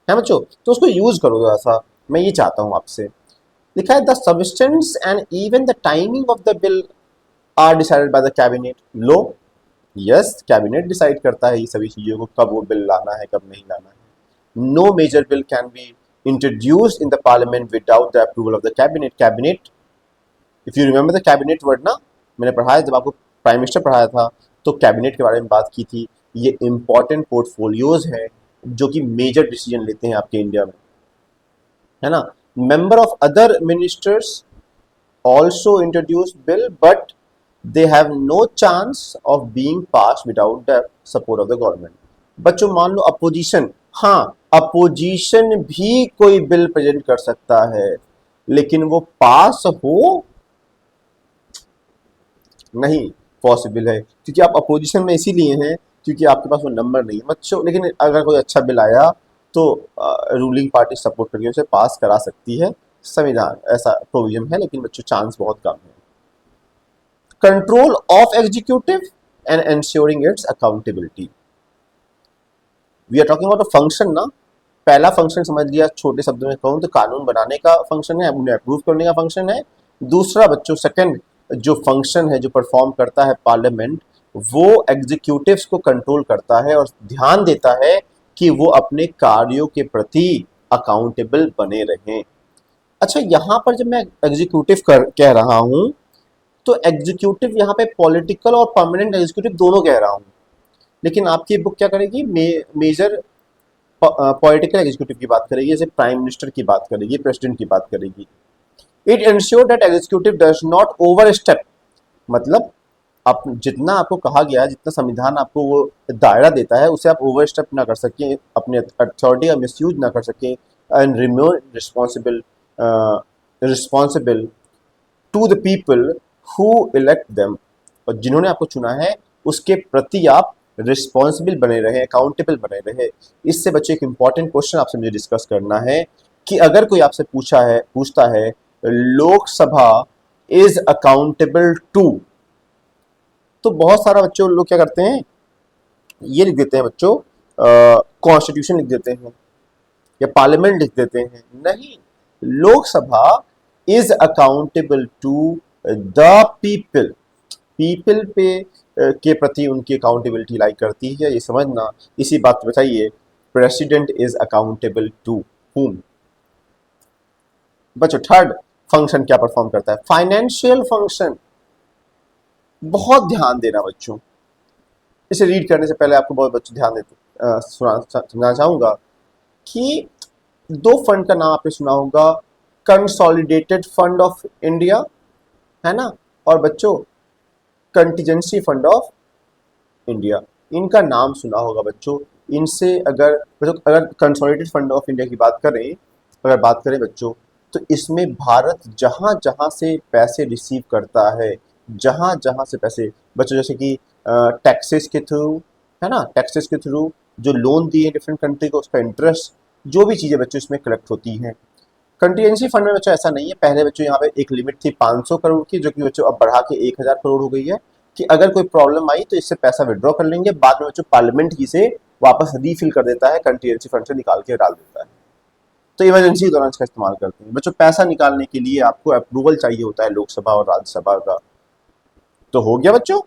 है बच्चों, तो उसको यूज करो थोड़ा सा। मैं ये चाहता हूँ आपसे। लिखा है the substance and even the timing of the bill are decided by the cabinet. लो, यस, कैबिनेट डिसाइड करता है ये सभी चीज़ों को, कब वो बिल लाना है कब नहीं लाना है। No major bill can be introduced in the parliament without the approval of the cabinet. If you remember the cabinet word ना, मैंने पढ़ाया जब आपको प्राइम मिनिस्टर पढ़ाया था तो कैबिनेट के बारे में बात की थी। ये इंपॉर्टेंट पोर्टफोलियोज हैं जो कि मेजर डिसीजन लेते हैं आपके इंडिया में, है ना। Member of other ministers also introduced bill but they have no chance of being passed without the support of the government। बच्चों मान लो अपोजिशन, हाँ अपोजिशन भी कोई बिल प्रेजेंट कर सकता है, लेकिन वो पास हो नहीं पॉसिबल है, क्योंकि आप अपोजिशन में इसीलिए हैं क्योंकि आपके पास वो नंबर नहीं है बच्चों। लेकिन अगर कोई अच्छा बिल आया तो रूलिंग पार्टी सपोर्ट करके उसे पास करा सकती है, संविधान ऐसा प्रोविजन है, लेकिन बच्चों चांस बहुत कम है। Control of executive and ensuring its accountability. We are talking about a function ना। पहला फंक्शन समझ लिया, छोटे शब्दों में कहूँ तो कानून बनाने का फंक्शन है, उन्हें अप्रूव करने का फंक्शन है। दूसरा बच्चों सेकंड जो फंक्शन है जो परफॉर्म करता है पार्लियामेंट, वो एग्जीक्यूटिव्स को कंट्रोल करता है और ध्यान देता है कि वो अपने कार्यों के प्रति अकाउंटेबल बने रहें। अच्छा, यहाँ पर जब मैं एग्जीक्यूटिव कह रहा हूँ तो एग्जीक्यूटिव यहाँ पे पॉलिटिकल और परमानेंट एग्जीक्यूटिव दोनों कह रहा हूँ। लेकिन आपकी बुक क्या करेगी, मेजर पॉलिटिकल एग्जीक्यूटिव की बात करेगी, जैसे प्राइम मिनिस्टर की बात करेगी, प्रेसिडेंट की बात करेगी। It ensure that executive does not over step, मतलब आप जितना आपको कहा गया है, जितना संविधान आपको वो दायरा देता है, उसे आप ओवर स्टेप ना कर सकें, अपने अथॉरिटी का मिसयूज ना कर सकें, and remain responsible to the people who elect them, और जिन्होंने आपको चुना है उसके प्रति आप रिस्पॉन्सिबल बने रहे, अकाउंटेबल बने रहे। इससे बच्चे एक इंपॉर्टेंट क्वेश्चन आपसे मुझे डिस्कस करना है कि अगर कोई आपसे पूछता है लोकसभा इज अकाउंटेबल टू, तो बहुत सारा बच्चों लोग क्या करते हैं, ये लिख देते हैं बच्चों, कॉन्स्टिट्यूशन लिख देते हैं या पार्लियामेंट लिख देते हैं। नहीं, Lok Sabha is accountable to the people, people पे के प्रति उनकी अकाउंटेबिलिटी लाई करती है, ये समझना। इसी बात पे बताइए, president is accountable to whom. बच्चों थर्ड फंक्शन क्या परफॉर्म करता है, फाइनेंशियल फंक्शन। बहुत ध्यान देना बच्चों, इसे रीड करने से पहले आपको बहुत बच्चों ध्यान देते समझना चाहूंगा कि दो फंड का नाम आपने सुना होगा, कंसोलिडेटेड फंड ऑफ इंडिया, है ना, और बच्चों कंटीजेंसी फंड ऑफ इंडिया। इनका नाम सुना होगा बच्चों। इनसे अगर कंसोलिडेटेड फंड ऑफ इंडिया की बात करें बच्चों, तो इसमें भारत जहां जहां से पैसे रिसीव करता है, जहां जहां से पैसे बच्चों, जैसे कि टैक्सेस के थ्रू, है ना, टैक्सेस के थ्रू जो लोन दिए डिफरेंट कंट्री को, उसका इंटरेस्ट, जो भी चीज़ें बच्चों इसमें कलेक्ट होती हैं। कंटीजेंसी फंड में बच्चों ऐसा नहीं है, पहले बच्चों यहाँ पे एक लिमिट थी 500 करोड़ की, जो कि बच्चों अब बढ़ा के 1000 करोड़ हो गई है, कि अगर कोई प्रॉब्लम आई तो इससे पैसा विड्रॉ कर लेंगे, बाद में बच्चों पार्लियामेंट ही से वापस रीफिल कर देता है, कंटीजेंसी फंड से निकाल के डाल देता है। तो इमरजेंसी के दौरान इसका इस्तेमाल करते हैं बच्चों। पैसा निकालने के लिए आपको अप्रूवल चाहिए होता है लोकसभा और राज्यसभा का। तो हो गया बच्चों,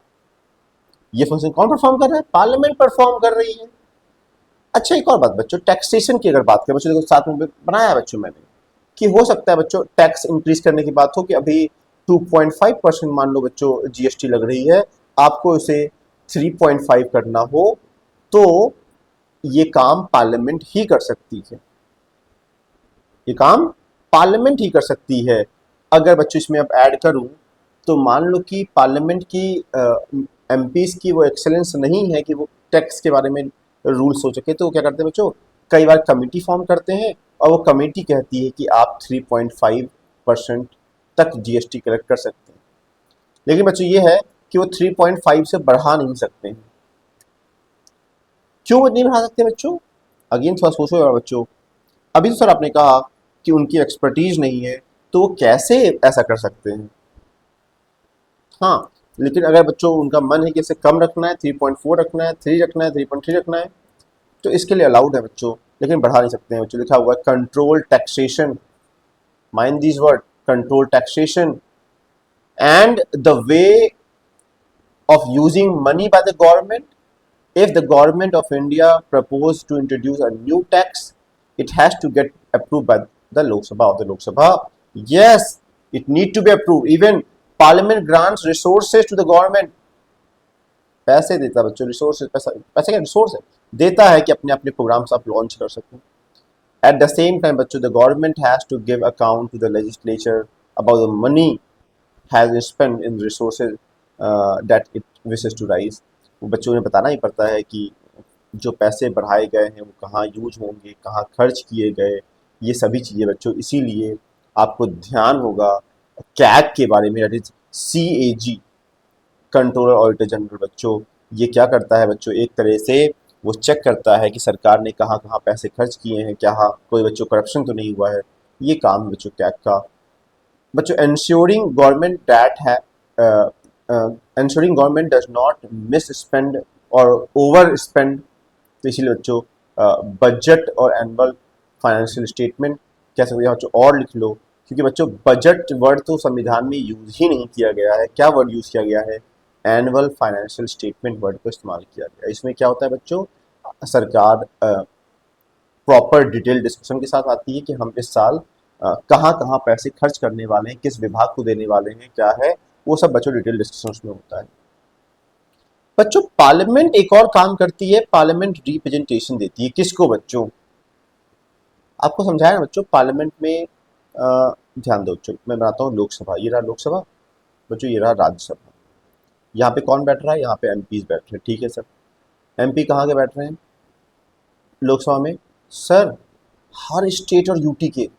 ये फंक्शन कौन परफॉर्म कर रहा है, पार्लियामेंट परफॉर्म कर रही है। अच्छा एक और बात बच्चों, टैक्सेशन की अगर बात करें बच्चों, देखो साथ में बनाया है बच्चों मैंने, कि हो सकता है बच्चों टैक्स इंक्रीज करने की बात हो, कि अभी 2.5% मान लो बच्चों जीएसटी लग रही है, आपको उसे 3.5 करना हो, तो ये काम पार्लियामेंट ही कर सकती है, ये काम पार्लियामेंट ही कर सकती है। अगर बच्चों इसमें अब ऐड करूं, तो मान लो कि पार्लियामेंट की एमपीज की वो एक्सेलेंस नहीं है कि वो टैक्स के बारे में रूल सोच सके, तो वो क्या करते हैं बच्चों, कई बार कमेटी फॉर्म करते हैं, और वो कमेटी कहती है कि आप 3.5% तक जीएसटी कलेक्ट कर सकते हैं। लेकिन बच्चों ये है कि वो 3.5 से बढ़ा नहीं सकते हैं। क्यों नहीं बढ़ा सकते बच्चों, अगेन थोड़ा सोचो यार बच्चों। अभी तो सर आपने कहा कि उनकी एक्सपर्टीज नहीं है, तो वो कैसे ऐसा कर सकते हैं। हाँ, लेकिन अगर बच्चों उनका मन है कि इसे कम रखना है, 3.4 रखना है, 3 रखना है, 3.3 रखना है, तो इसके लिए अलाउड है बच्चों, लेकिन बढ़ा नहीं सकते हैं बच्चों। लिखा हुआ है control taxation, mind this word, control taxation and the way of using money by the government. If the government of India propose to introduce a new tax, it has to get approved by the Lok Sabha of the Lok Sabha. Yes, it need to be approved. Even Parliament grants resources to the government. पैसे देता है बच्चों, रिसोर्सेज, पैसे क्या रिसोर्स है, देता है कि अपने अपने प्रोग्राम्स आप लॉन्च कर सकें। एट द सेम टाइम बच्चों, the government has to give account to the legislature about the money has spend in resources that it wishes to raise. वो बच्चों ने बताना ही पड़ता है कि जो पैसे बढ़ाए गए हैं वो कहाँ यूज होंगे, कहाँ खर्च किए गए, ये सभी चीज़ें बच्चों। इसीलिए आपको ध्यान होगा कैग के बारे में, that is CAG, controller auditor general बच्चों। ये क्या करता है बच्चों, एक तरह से वो चेक करता है कि सरकार ने कहाँ कहाँ पैसे खर्च किए हैं, क्या कोई बच्चों करप्शन तो नहीं हुआ है। ये काम बच्चों कैग का। बच्चों ensuring government that ensuring government does not misspend और overspend, तो इसीलिए बच्चों बजट और एनुअल फाइनेंशियल स्टेटमेंट कह सकते हैं बच्चों, और लिख लो, क्योंकि बच्चों बजट वर्ड तो संविधान में यूज ही नहीं किया गया है। क्या वर्ड यूज किया गया है, एनुअल फाइनेंशियल स्टेटमेंट वर्ड को इस्तेमाल किया गया है। इसमें क्या होता है बच्चों, सरकार प्रॉपर डिटेल डिस्कशन के साथ आती है कि हम इस साल कहाँ कहाँ पैसे खर्च करने वाले हैं, किस विभाग को देने वाले हैं, क्या है वो सब बच्चों डिटेल डिस्कशन उसमें होता है। बच्चों पार्लियामेंट एक और काम करती है, पार्लियामेंट रिप्रेजेंटेशन देती है किसको बच्चों? आपको समझाया ना बच्चों, पार्लियामेंट में ध्यान दो बच्चों, मैं बनाता हूँ लोकसभा, ये रहा लोकसभा बच्चों, ये रहा राज्यसभा। यहाँ पे कौन बैठ रहा है? यहाँ पे एमपीज बैठ रहे हैं, ठीक है सर। एमपी कहाँ के बैठ रहे हैं लोकसभा में? सर हर स्टेट और यूटी के।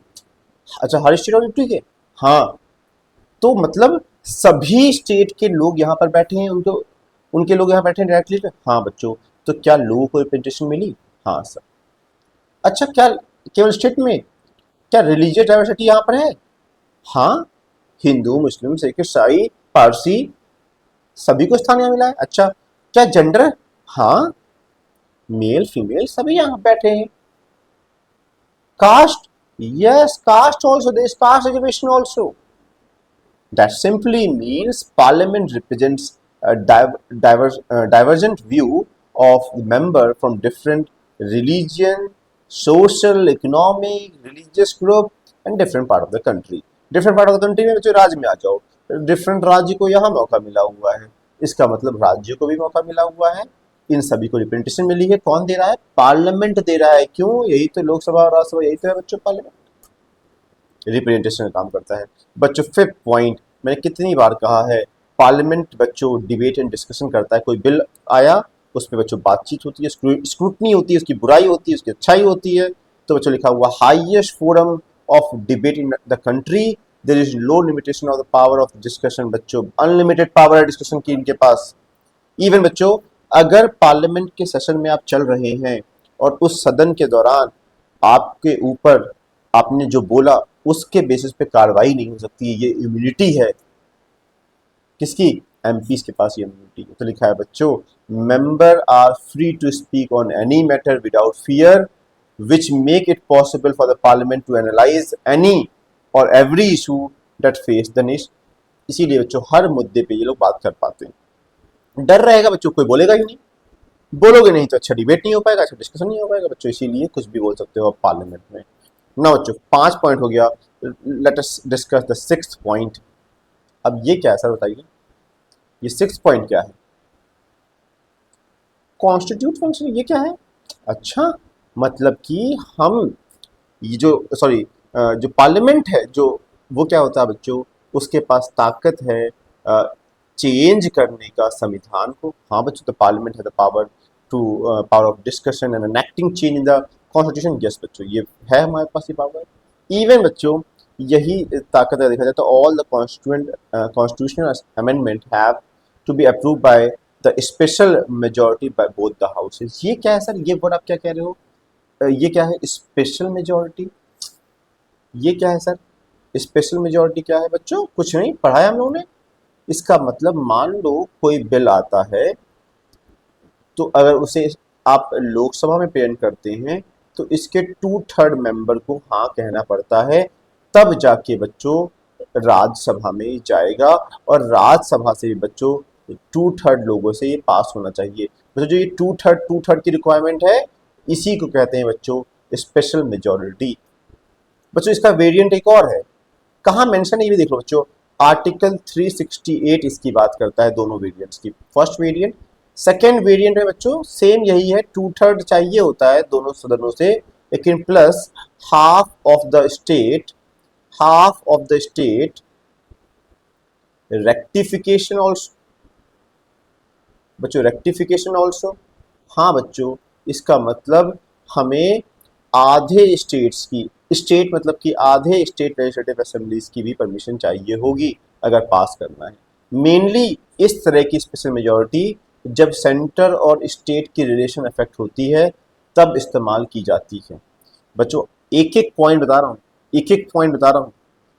अच्छा, हर स्टेट और यूटी के, हाँ। तो मतलब सभी स्टेट के लोग यहाँ पर बैठे हैं, उनको उनके लोग यहाँ बैठे हैं डायरेक्टली। हाँ बच्चों, तो क्या लोगों को रिप्रेजेंटेशन मिली? हाँ सर। अच्छा, क्या केवल स्टेट में? क्या रिलीजियस डाइवर्सिटी यहाँ पर है? हाँ, हिंदू, मुस्लिम, सिख, ईसाई, पारसी, सभी को स्थान यहाँ मिला है। अच्छा, क्या जेंडर? हाँ, मेल फीमेल सभी यहाँ बैठे हैं। Caste? Yes, caste also, there is caste reservation also. That simply means Parliament represents a divergent view of the member from different religion, social, economic, religious group and different part of the country. Different part of the country में बच्चों राज्य में आ जाओ, different राज्य को यहाँ मौका मिला हुआ है, इसका मतलब राज्य को भी मौका मिला हुआ है, इन सभी को रिप्रेजेंटेशन मिली है। कौन दे रहा है? पार्लियामेंट दे रहा है। क्यों? यही तो लोकसभा और राज्यसभा, यही तो है बच्चों, पार्लियामेंट रिप्रेजेंटेशन का काम करता है। बच्चों फिफ्थ पॉइंट, मैंने कितनी बार कहा है, पार्लियामेंट बच्चों डिबेट एंड डिस्कशन करता है। कोई बिल आया, उस पर बच्चों बातचीत होती है, स्क्रूटनी होती है, उसकी बुराई होती है, उसकी अच्छाई होती है। तो बच्चों लिखा हुआ highest forum of debate in the country, there is no limitation of the power of discussion. बच्चों अनलिमिटेड पावर है डिस्कशन की इनके पास। इवन बच्चों अगर पार्लियामेंट के सेशन में आप चल रहे हैं और उस सदन के दौरान आपके ऊपर आपने जो बोला उसके बेसिस पे कार्रवाई नहीं हो सकती, ये इम्यूनिटी है। किसकी? एमपीज के पास ये इम्यूनिटी है। तो लिखा है बच्चों, member are free to speak on any matter without fear which make it possible for the parliament to analyse any और every issue that face the nation. इसीलिए बच्चों हर मुद्दे पे ये लोग बात कर पाते हैं। डर रहेगा बच्चों, कोई बोलेगा ही नहीं, बोलोगे नहीं तो अच्छा डिबेट नहीं हो पाएगा, अच्छा डिस्कशन नहीं हो पाएगा बच्चों, इसीलिए कुछ भी बोल सकते हो आप पार्लियामेंट में ना। बच्चों 5 पॉइंट हो गया, let us discuss the 6th point. अब ये क्या है सर बताइए, ये 6th पॉइंट क्या है? कॉन्स्टिट्यूट फंक्शन, ये क्या है? अच्छा, मतलब कि हम ये जो सॉरी जो पार्लियामेंट है, जो वो क्या होता है बच्चों, उसके पास ताकत है चेंज करने का संविधान को। हाँ बच्चों, तो पार्लियामेंट है the power to power of discussion and enacting change in the constitution. Yes बच्चों, ये है हमारे पास ये पावर। इवन बच्चों यही ताकत है, देखा जाए तो all the constitutional amendment have to be approve by the special majority by both the houses. ये क्या है सर? ये वर्ड आप क्या कह रहे हो? ये क्या है स्पेशल मेजॉरिटी? ये क्या है सर स्पेशल मेजॉरिटी? क्या है बच्चों? कुछ नहीं पढ़ाया हम लोगों ने। इसका मतलब मान लो कोई बिल आता है, तो अगर उसे आप लोकसभा में प्रेजेंट करते हैं तो इसके 2/3 मेंबर को हाँ कहना पड़ता है, तब जाके बच्चों राज्यसभा में जाएगा, और राज्यसभा से भी बच्चों 2/3 लोगों से ये पास होना चाहिए। बच्चों जो ये 2/3 की रिक्वायरमेंट है, इसी को कहते हैं बच्चों स्पेशल मेजॉरिटी। बच्चों इसका वेरिएंट एक और है, कहाँ मेंशन है ये भी देख लो बच्चों। आर्टिकल 368 इसकी बात करता है दोनों वेरिएंट्स की। फर्स्ट वेरिएंट, सेकेंड वेरिएंट है बच्चों सेम यही है, 2/3 चाहिए होता है दोनों सदनों से, लेकिन plus half of the state, half of the state rectification also. बच्चों रेक्टिफिकेशन ऑल्सो, हाँ बच्चों इसका मतलब हमें आधे स्टेट्स की, स्टेट मतलब कि आधे स्टेट लेजिस्लेटिव असेंबलीज की भी परमिशन चाहिए होगी अगर पास करना है। मेनली इस तरह की स्पेशल मेजॉरिटी जब सेंटर और स्टेट की रिलेशन अफेक्ट होती है तब इस्तेमाल की जाती है। बच्चों एक एक पॉइंट बता रहा हूँ, एक एक पॉइंट बता रहा हूँ,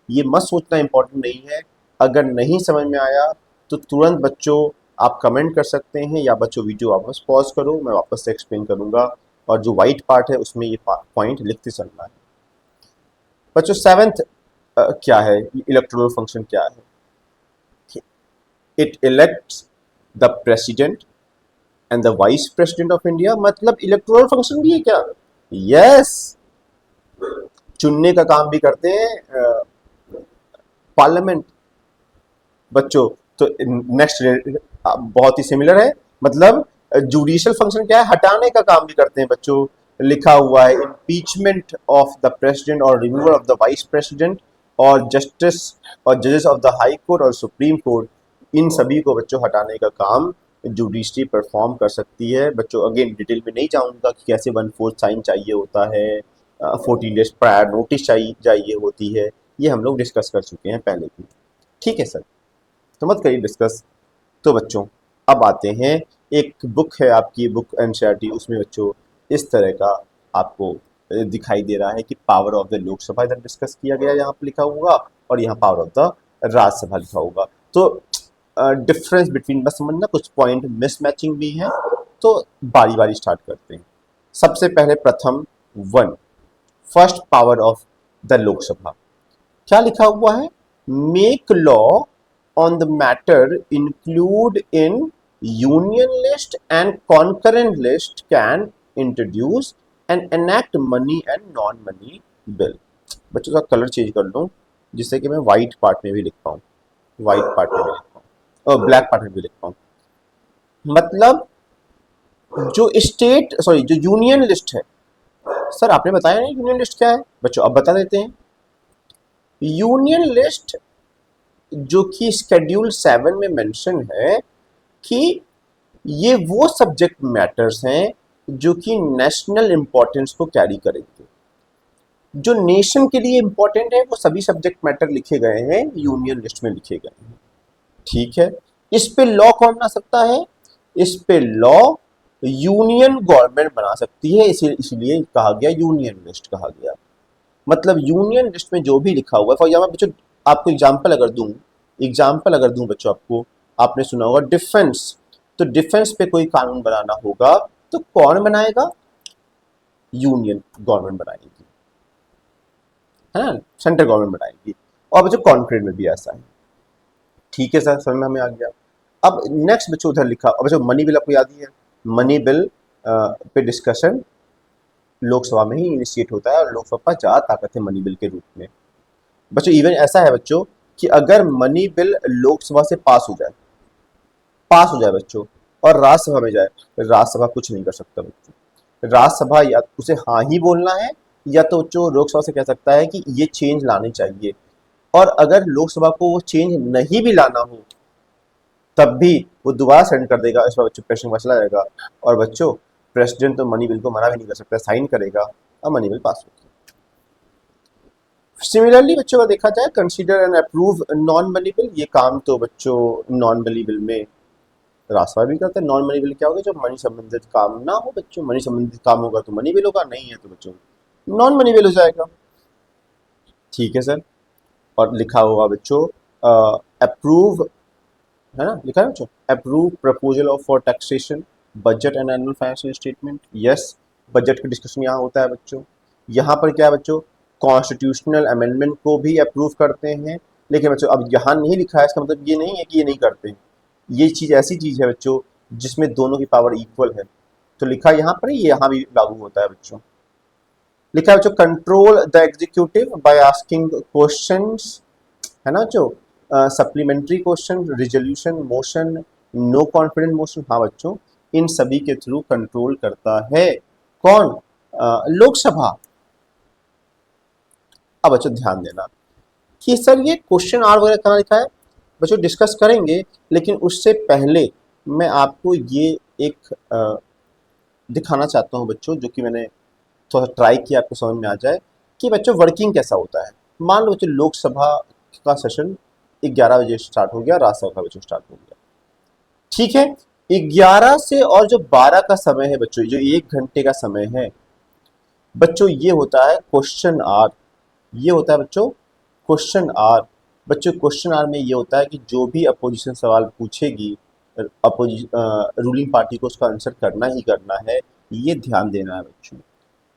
ये मत सोचना इंपॉर्टेंट नहीं है। अगर नहीं समझ में आया तो तुरंत बच्चों आप कमेंट कर सकते हैं, या बच्चों वीडियो वापस पॉज करो, मैं वापस से एक्सप्लेन करूंगा, और जो वाइट पार्ट है उसमें ये पॉइंट लिखते चलना है। बच्चों 7th क्या है, इलेक्टोरल फंक्शन क्या है? It elects the president and the vice president of India. मतलब इलेक्टोरल फंक्शन भी है क्या? यस, चुनने का काम भी करते हैं पार्लियामेंट। बच्चों तो नेक्स्ट बहुत ही सिमिलर है, मतलब जुडिशियल फंक्शन क्या है, हटाने का काम भी करते हैं बच्चों। लिखा हुआ है इम्पीचमेंट ऑफ द प्रेसिडेंट और removal of the vice president और जस्टिस और जजेस ऑफ द हाई कोर्ट और सुप्रीम कोर्ट, इन सभी को बच्चों हटाने का काम जुडिशरी परफॉर्म कर सकती है। बच्चों अगेन डिटेल में नहीं जाऊंगा कि कैसे 1/4 साइन चाहिए होता है, 14 डेज प्रायर नोटिस चाहिए होती है, ये हम लोग डिस्कस कर चुके हैं पहले भी। ठीक है सर, तो मत करिए डिस्कस। तो बच्चों अब आते हैं, एक बुक है आपकी बुक एनसीईआरटी, उसमें बच्चों इस तरह का आपको दिखाई दे रहा है कि पावर ऑफ द लोकसभा इधर डिस्कस किया गया, यहाँ पे लिखा होगा, और यहाँ पावर ऑफ द राज्यसभा लिखा होगा। तो डिफरेंस बिटवीन, बस समझना कुछ पॉइंट मिसमैचिंग भी है, तो बारी बारी स्टार्ट करते हैं। सबसे पहले प्रथम one, first power of the Lok Sabha, क्या लिखा हुआ है, make law on the matter include in union list and concurrent list can introduce and enact money and non money bill. बच्चों का कलर चेंज कर लूँ जिससे कि मैं व्हाइट पार्ट में भी लिख पाऊँ, व्हाइट पार्ट में भी लिख पाऊँ और ब्लैक पार्ट में भी लिख पाऊँ। मतलब जो स्टेट सॉरी जो यूनियन लिस्ट है, सर आपने बताया नहीं यूनियन लिस्ट क्या है, बच्चों अब बता देते हैं। यूनियन लिस्ट जो कि शेड्यूल 7 में मेंशन है कि ये वो सब्जेक्ट मैटर्स हैं जो कि नेशनल इंपॉर्टेंस को कैरी करेंगे। जो नेशन के लिए इंपॉर्टेंट है वो सभी सब्जेक्ट मैटर लिखे गए हैं, यूनियन लिस्ट में लिखे गए हैं। ठीक है, इस पे लॉ कौन बना सकता है, इस पे लॉ यूनियन गवर्नमेंट बना सकती है, इसलिए कहा गया यूनियन लिस्ट कहा गया। मतलब यूनियन लिस्ट में जो भी लिखा हुआ है, फॉर एग्जाम्पल बच्चों आपको एग्जाम्पल अगर दूं बच्चों आपको, आपने सुना होगा डिफेंस, तो डिफेंस पे कोई कानून बनाना होगा तो कौन बनाएगा, यूनियन गवर्नमेंट बनाएगी, है ना, सेंट्रल गवर्नमेंट बनाएगी। और बच्चों कॉन्क्रीट में भी ऐसा है। ठीक है सर, समझ में हमें आ गया। अब नेक्स्ट बच्चों उधर लिखा, अब बच्चों मनी बिल आपको याद ही है, money bill pay discussion Lok Sabha में ही इनिशिएट होता है और लोकसभा का ज़्यादा ताकत है मनी बिल के रूप में। बच्चों इवन ऐसा है बच्चों कि अगर मनी बिल लोकसभा से पास हो जाए बच्चों और राज्यसभा में जाए, राज्यसभा कुछ नहीं कर सकता बच्चों। राज्यसभा या उसे हाँ ही बोलना है, या तो बच्चों लोकसभा से कह सकता है कि ये चेंज लानी चाहिए, और अगर लोकसभा को वो चेंज नहीं भी लाना हो तब भी वो दोबारा सेंड कर देगा, इस पर बच्चों प्रश्न मसला रहेगा। और बच्चों प्रेसिडेंट तो मनी बिल को मना भी नहीं कर सकता, साइन करेगा और मनी बिल पास होगी। सिमिलरली बच्चों का देखा जाए consider and approve non money bill, ये काम तो बच्चों नॉन मनी बिल में राज्यसभा भी करता है। नॉन मनी बिल क्या होगा, जब मनी संबंधित काम ना हो बच्चों, मनी संबंधित काम होगा तो मनी बिल होगा, नहीं है तो बच्चों नॉन मनी बिल हो जाएगा। ठीक है सर, और लिखा हुआ बच्चों अप्रूव, है ना, लिखा है बच्चों approve proposal of for taxation budget and annual financial statement. Yes, budget का डिस्कशन यहाँ होता है बच्चों। यहाँ पर क्या है बच्चों, कॉन्स्टिट्यूशनल अमेंडमेंट को भी अप्रूव करते हैं, लेकिन बच्चों अब यहाँ नहीं लिखा है, इसका मतलब ये नहीं है कि ये नहीं करते। ये चीज़ ऐसी चीज़ है बच्चों जिसमें दोनों की पावर इक्वल है, तो लिखा यहाँ पर ये यहाँ भी लागू होता है बच्चों। लिखा है बच्चों control the executive by asking questions, है ना बच्चों, supplementary question, resolution motion, no confidence motion, हाँ बच्चों इन सभी के थ्रू कंट्रोल करता है कौन, लोकसभा। अब बच्चों ध्यान देना कि सर ये क्वेश्चन आर वगैरह कहाँ लिखा है, बच्चों डिस्कस करेंगे, लेकिन उससे पहले मैं आपको ये एक दिखाना चाहता हूँ बच्चों, जो कि मैंने थोड़ा ट्राई किया आपको समझ में आ जाए कि बच्चों वर्किंग कैसा होता है। मान लो बच्चों लोकसभा का सेशन 11 बजे स्टार्ट हो गया, राज्यसभा का बच्चों स्टार्ट हो गया, ठीक है। 11 से और जो 12 का समय है बच्चों, जो 1 घंटे का समय है बच्चों, ये होता है क्वेश्चन आर। ये होता है बच्चों क्वेश्चन आर। बच्चों क्वेश्चन आर में ये होता है कि जो भी अपोजिशन सवाल पूछेगी, रूलिंग पार्टी को उसका आंसर करना ही करना है, ये ध्यान देना है बच्चों।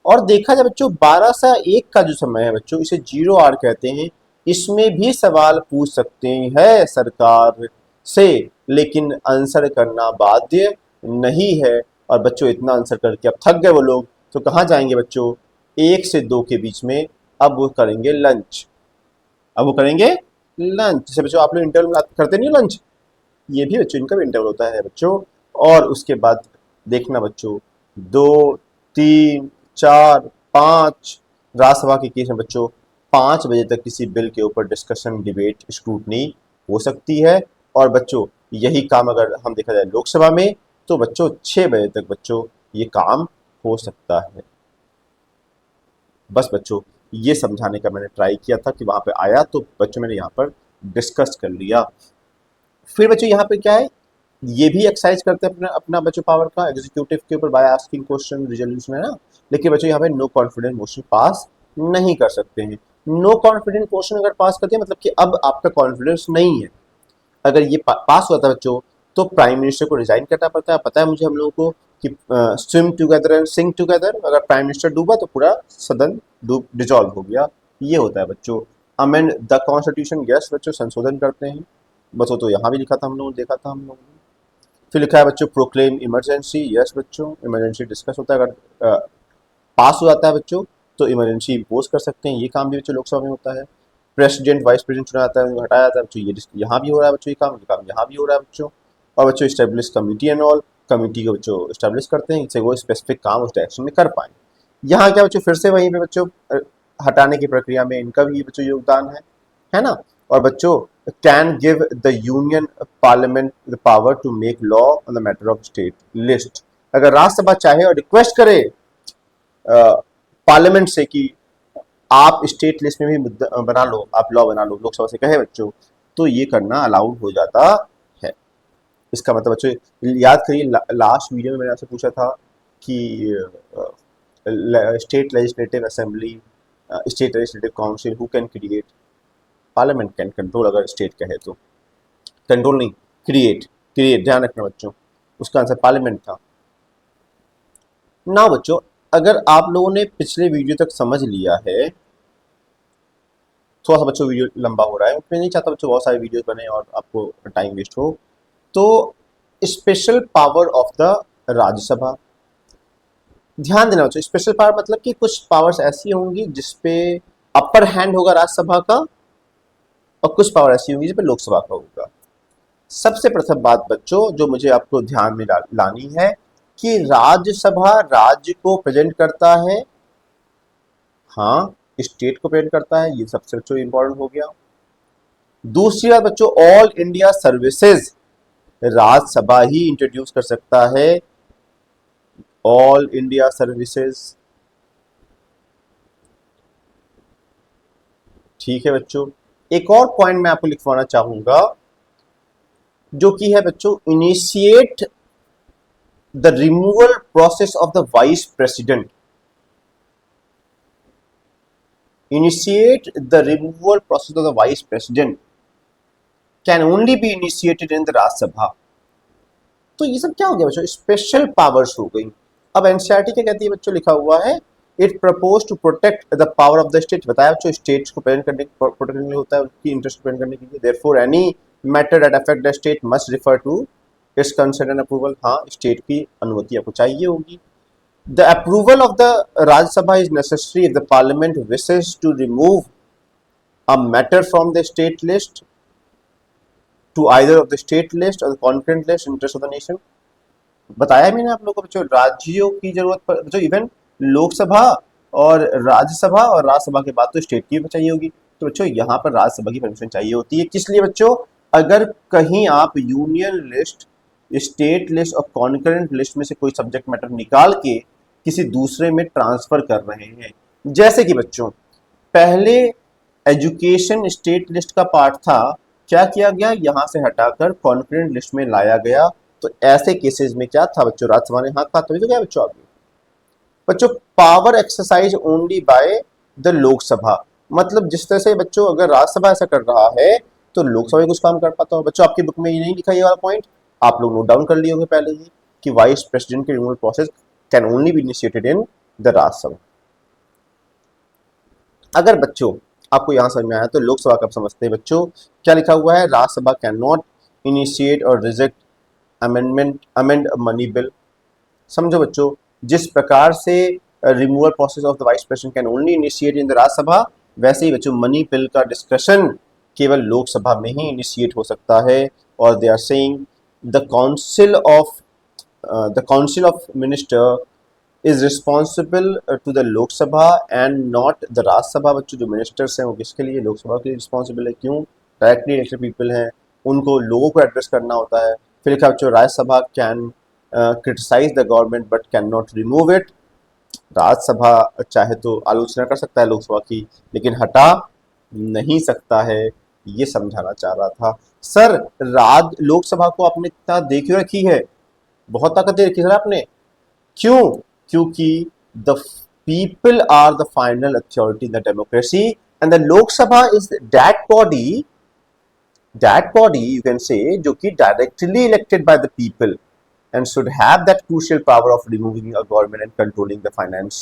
और देखा जाए बच्चों 12 से 1 का जो समय है बच्चों, इसे 0 आर कहते हैं, इसमें भी सवाल पूछ सकते हैं सरकार से, लेकिन आंसर करना बाध्य नहीं है। और बच्चों इतना आंसर करके अब थक गए वो लोग, तो कहाँ जाएंगे बच्चों, 1 से 2 के बीच में अब वो करेंगे लंच। अब वो करेंगे लंच, जैसे बच्चों आप लोग इंटरवल करते नहीं लंच, ये भी बच्चों इनका भी इंटरवल होता है बच्चों। और उसके बाद देखना बच्चों 2, 3, 4, 5 राज्यसभा के केस में बच्चों 5 बजे तक किसी बिल के ऊपर डिस्कशन, डिबेट, स्क्रूटनी हो सकती है। और बच्चों यही काम अगर हम देखा जाए लोकसभा में तो बच्चों 6 बजे तक बच्चों ये काम हो सकता है। बस बच्चों ये समझाने का मैंने ट्राई किया था कि वहां पे आया तो बच्चों मैंने यहाँ पर डिस्कस कर लिया। फिर बच्चों यहाँ पे क्या है, ये भी एक्सरसाइज करते हैं अपना अपना बच्चों पावर का एग्जीक्यूटिव के ऊपर बाय आस्किंग क्वेश्चन, रिजोल्यूशन, है ना। लेकिन बच्चों यहाँ पे नो कॉन्फिडेंस मोशन पास नहीं कर सकते हैं। नो कॉन्फिडेंस क्वेश्चन अगर पास करते हैं मतलब कि अब आपका कॉन्फिडेंस नहीं है। अगर ये पास हुआ था बच्चों तो प्राइम मिनिस्टर को रिजाइन करना पड़ता है। पता है मुझे हम लोगों को कि swim together and Singh together, अगर प्राइम मिनिस्टर डूबा तो पूरा सदन डूब डिजॉल्व हो गया। ये होता है बच्चों। अमेंड द कॉन्स्टिट्यूशन, यस बच्चों संशोधन करते हैं। बस वो तो यहाँ भी लिखा था, हम लोगों ने देखा था हम लोगों ने। फिर लिखा है बच्चों प्रोक्लेम इमरजेंसी, यस बच्चों इमरजेंसी डिस्कस होता है। अगर पास हो जाता है बच्चों तो इमरजेंसी इम्पोज कर सकते हैं, ये काम भी बच्चों लोकसभा में होता है। प्रेसिडेंट वाइस प्रेसिडेंट चुना जाता है, उनको हटाया जाता है बच्चों, ये यहाँ भी हो रहा है बच्चों, ये काम यहाँ भी हो रहा है बच्चों। और बच्चों establish committee and all, committee को बच्चों स्टेब्लिश करते हैं जिससे वो स्पेसिफिक काम उस डायरेक्शन में कर पाए। यहाँ क्या बच्चों फिर से वहीं पे बच्चों हटाने की प्रक्रिया में इनका भी बच्चों योगदान है ना। और बच्चों can give the union parliament the power to make law on the matter of state list. अगर राज्यसभा चाहे और रिक्वेस्ट करे पार्लियामेंट से कि आप स्टेट लिस्ट में भी मुद्दा बना लो, आप लॉ बना लो, लोकसभा से कहे बच्चों तो ये करना अलाउड हो जाता है। इसका मतलब बच्चों याद करिए लास्ट वीडियो में मैंने आपसे पूछा था कि state legislative assembly, state legislative council who can create, parliament can control, अगर स्टेट कहे तो कंट्रोल नहीं, क्रिएट, क्रिएट ध्यान रखना बच्चों, उसका आंसर पार्लियामेंट था ना। बच्चों अगर आप लोगों ने पिछले वीडियो तक समझ लिया है, थोड़ा सा बच्चों वीडियो लंबा हो रहा है, मैं नहीं चाहता बच्चों बहुत सारे वीडियोस बने और आपको टाइम वेस्ट हो। तो special power of the Rajya Sabha, ध्यान देना बच्चों, स्पेशल पावर मतलब कि कुछ पावर्स ऐसी होंगी जिसपे अपर हैंड होगा राज्यसभा का और कुछ पावर ऐसी होंगी जिसपे लोकसभा का होगा। सबसे प्रथम बात बच्चों जो मुझे आपको ध्यान में लानी है कि राज्यसभा राज्य को प्रेजेंट करता है, हाँ स्टेट को प्रेजेंट करता है, ये सबसे बच्चों इंपॉर्टेंट हो गया। दूसरी बात बच्चों ऑल इंडिया सर्विसेज राज्यसभा ही इंट्रोड्यूस कर सकता है, ऑल इंडिया सर्विसेज, ठीक है बच्चों। एक और पॉइंट मैं आपको लिखवाना चाहूंगा जो कि है बच्चों initiate the removal process of the vice president, initiate the removal process of the vice president can only be initiated in the Rajya Sabha। तो ये सब क्या हो गया बच्चों, स्पेशल पावर्स हो गई। अब एनसीईआरटी क्या कहती है बच्चों, लिखा हुआ है it propose to protect the power of the state, बताया बच्चों स्टेट्स को प्रेजेंट करने प्रोटेक्ट करने के लिए होता है, उनकी इंटरेस्ट प्रेजेंट करने के लिए। Therefore any matter that affect the state must refer to its consent and approval, हाँ स्टेट की अनुमति आपको चाहिए होगी। The approval of the Rajya Sabha is necessary if the Parliament wishes to remove a matter from the state list to either of the state list or the concurrent list in interest of the nation। बताया मैंने आप लोगों को बच्चों राज्यों की जरूरत पर बच्चों, इवन लोकसभा और राज्यसभा और राज्यसभा के बाद तो स्टेट की भी चाहिए होगी। तो बच्चों यहाँ पर राज्यसभा की परमिशन चाहिए होती है, किस लिए बच्चों, अगर कहीं आप यूनियन लिस्ट, स्टेट लिस्ट और कॉन्करेंट लिस्ट में से कोई सब्जेक्ट मैटर निकाल के किसी दूसरे में ट्रांसफर कर रहे हैं। जैसे कि बच्चों पहले एजुकेशन स्टेट लिस्ट का पार्ट था, क्या किया गया, यहां से हटाकर कॉन्करेंट लिस्ट में लाया गया। तो ऐसे केसेस में क्या था बच्चों, राज्यसभा ने हाथ था, तभी तो क्या बच्चों आगे बच्चों power exercise only by the Lok Sabha, मतलब जिस तरह से बच्चों अगर राज्यसभा ऐसा कर रहा है तो लोकसभा कुछ काम कर पाता हो। बच्चों आपकी बुक में ये नहीं लिखा ये वाला पॉइंट, आप लोग नोट डाउन कर लिए होंगे पहले ही कि वाइस प्रेसिडेंट के removal process can only be initiated in the Rajya Sabha. अगर बच्चों आपको यहां समझ में आया तो लोकसभा कब समझते हैं बच्चों, क्या लिखा हुआ है, राज्यसभा कैन नॉट इनिशिएट और रिजेक्ट अमेंड मनी बिल। समझो बच्चों जिस प्रकार से removal process of the vice president can only initiate in the Rajya Sabha, वैसे ही बच्चों मनी बिल का डिस्कशन केवल लोकसभा में ही इनिशिएट हो सकता है। और they are saying the council of the council of minister is responsible to the Lok Sabha and not the Rajya Sabha. बच्चों जो मिनिस्टर्स हैं वो किसके लिए, लोकसभा के लिए रिस्पॉन्सिबल है। क्यों, डायरेक्टली इलेक्टेड पीपल हैं, उनको लोगों को एड्रेस करना होता है। फिर लिखा बच्चों Rajya Sabha can criticise the government but can not remove it. Rajya Sabha चाहे तो आलोचना कर सकता है लोकसभा की, लेकिन हटा नहीं सकता है, ये समझाना चाह रहा था। सर लोकसभा को आपने इतना दे क्यों रखी है, बहुत ताकत दे रखी है सर आपने, क्यों, क्योंकि the people are the final authority in the democracy and the Lok Sabha is that body you can say जो कि directly elected by the people and should have that crucial power of removing a government and controlling the finance।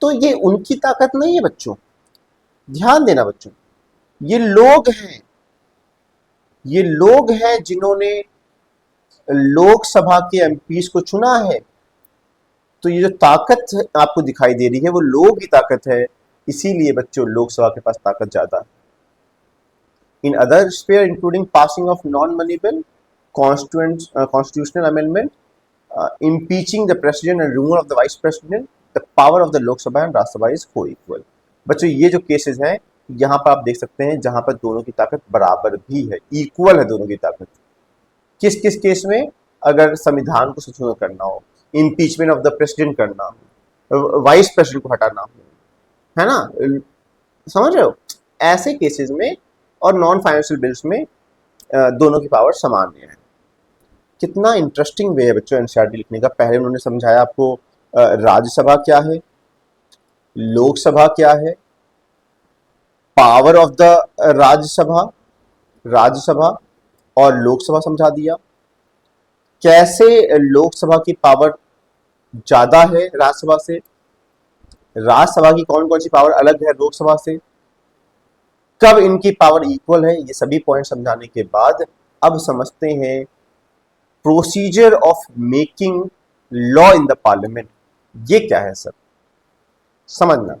तो ये उनकी ताकत नहीं है बच्चों, ध्यान देना बच्चों, ये लोग हैं जिन्होंने लोकसभा के एमपीज को चुना है। तो ये जो ताकत आपको दिखाई दे रही है वो लोगों की ताकत है, इसीलिए बच्चों लोकसभा के पास ताकत ज्यादा है। In other sphere including passing of non money bill, constitutional amendment, impeaching the president and removal of the vice president, the power of the Lok Sabha and Rajya Sabha is co-equal। बच्चों ये जो केसेस हैं यहाँ पर आप देख सकते हैं जहां पर दोनों की ताकत बराबर भी है, इक्वल है दोनों की ताकत। किस किस केस में, अगर संविधान को संशोधन करना हो, इम्पीचमेंट ऑफ द प्रेसिडेंट करना हो, वाइस प्रेसिडेंट को हटाना हो, है ना, समझ रहे हो, ऐसे केसेस में और नॉन फाइनेंशियल बिल्स में दोनों की पावर समान है। कितना इंटरेस्टिंग वे है बच्चों एनसीईआरटी लिखने का। पहले उन्होंने समझाया आपको राज्यसभा क्या है, लोकसभा क्या है, पावर ऑफ द राज्यसभा और लोकसभा समझा दिया, कैसे लोकसभा की पावर ज्यादा है राज्यसभा से, राज्यसभा की कौन कौन सी पावर अलग है लोकसभा से, कब इनकी पावर इक्वल है, ये सभी पॉइंट समझाने के बाद अब समझते हैं procedure of making law in the parliament. ये क्या है सर, समझना।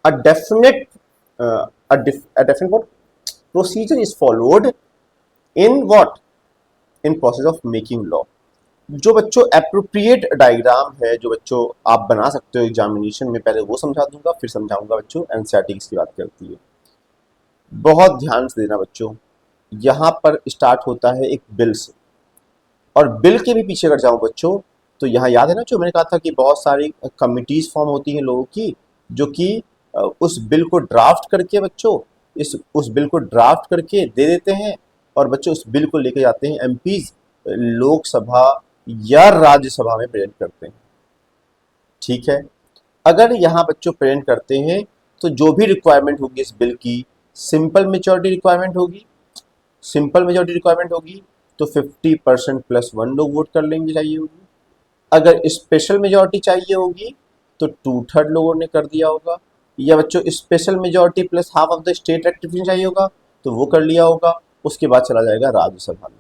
A definite procedure is followed in what, in process of making law. जो बच्चों एप्रोप्रिएट डायग्राम है जो बच्चों आप बना सकते हो एग्जामिनेशन में, पहले वो समझा दूंगा फिर समझाऊंगा बच्चों एनसीईआरटी किसकी बात करती है। बहुत ध्यान से देना बच्चों, यहां पर स्टार्ट होता है एक बिल से, और बिल के भी पीछे अगर जाऊं बच्चों तो यहाँ याद है ना जो मैंने कहा था कि बहुत सारी कमिटीज फॉर्म होती हैं लोगों की, जो कि उस बिल को ड्राफ्ट करके बच्चों उस बिल को ड्राफ्ट करके दे देते हैं, और बच्चों उस बिल को लेके जाते हैं एमपीज लोकसभा या राज्यसभा में प्रेजेंट करते हैं। ठीक है, अगर यहाँ बच्चों प्रेजेंट करते हैं तो जो भी रिक्वायरमेंट होगी इस बिल की, सिंपल मेजॉरिटी रिक्वायरमेंट होगी तो 50% प्लस 1 लोग वोट कर लेंगे चाहिए होगी। अगर स्पेशल मेजॉरिटी चाहिए होगी तो 2/3 लोगों ने कर दिया होगा, या बच्चों special majority plus half of the state rectification चाहिए होगा तो वो कर लिया होगा। उसके बाद चला जाएगा राज्यसभा में,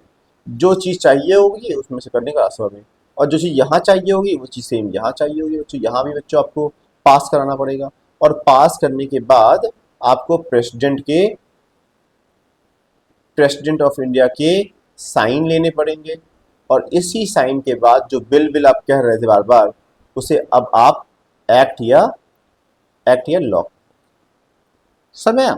जो चीज़ चाहिए होगी उसमें से करने का राज्यसभा में, और जो चीज़ यहाँ चाहिए होगी वो चीज़ सेम यहाँ चाहिए होगी बच्चों, यहाँ भी बच्चों आपको पास कराना पड़ेगा, और पास करने के बाद आपको प्रेसिडेंट ऑफ इंडिया के साइन लेने पड़ेंगे, और इसी साइन के बाद जो बिल आप कह रहे थे बार बार, उसे अब आप एक्ट या लॉ समय।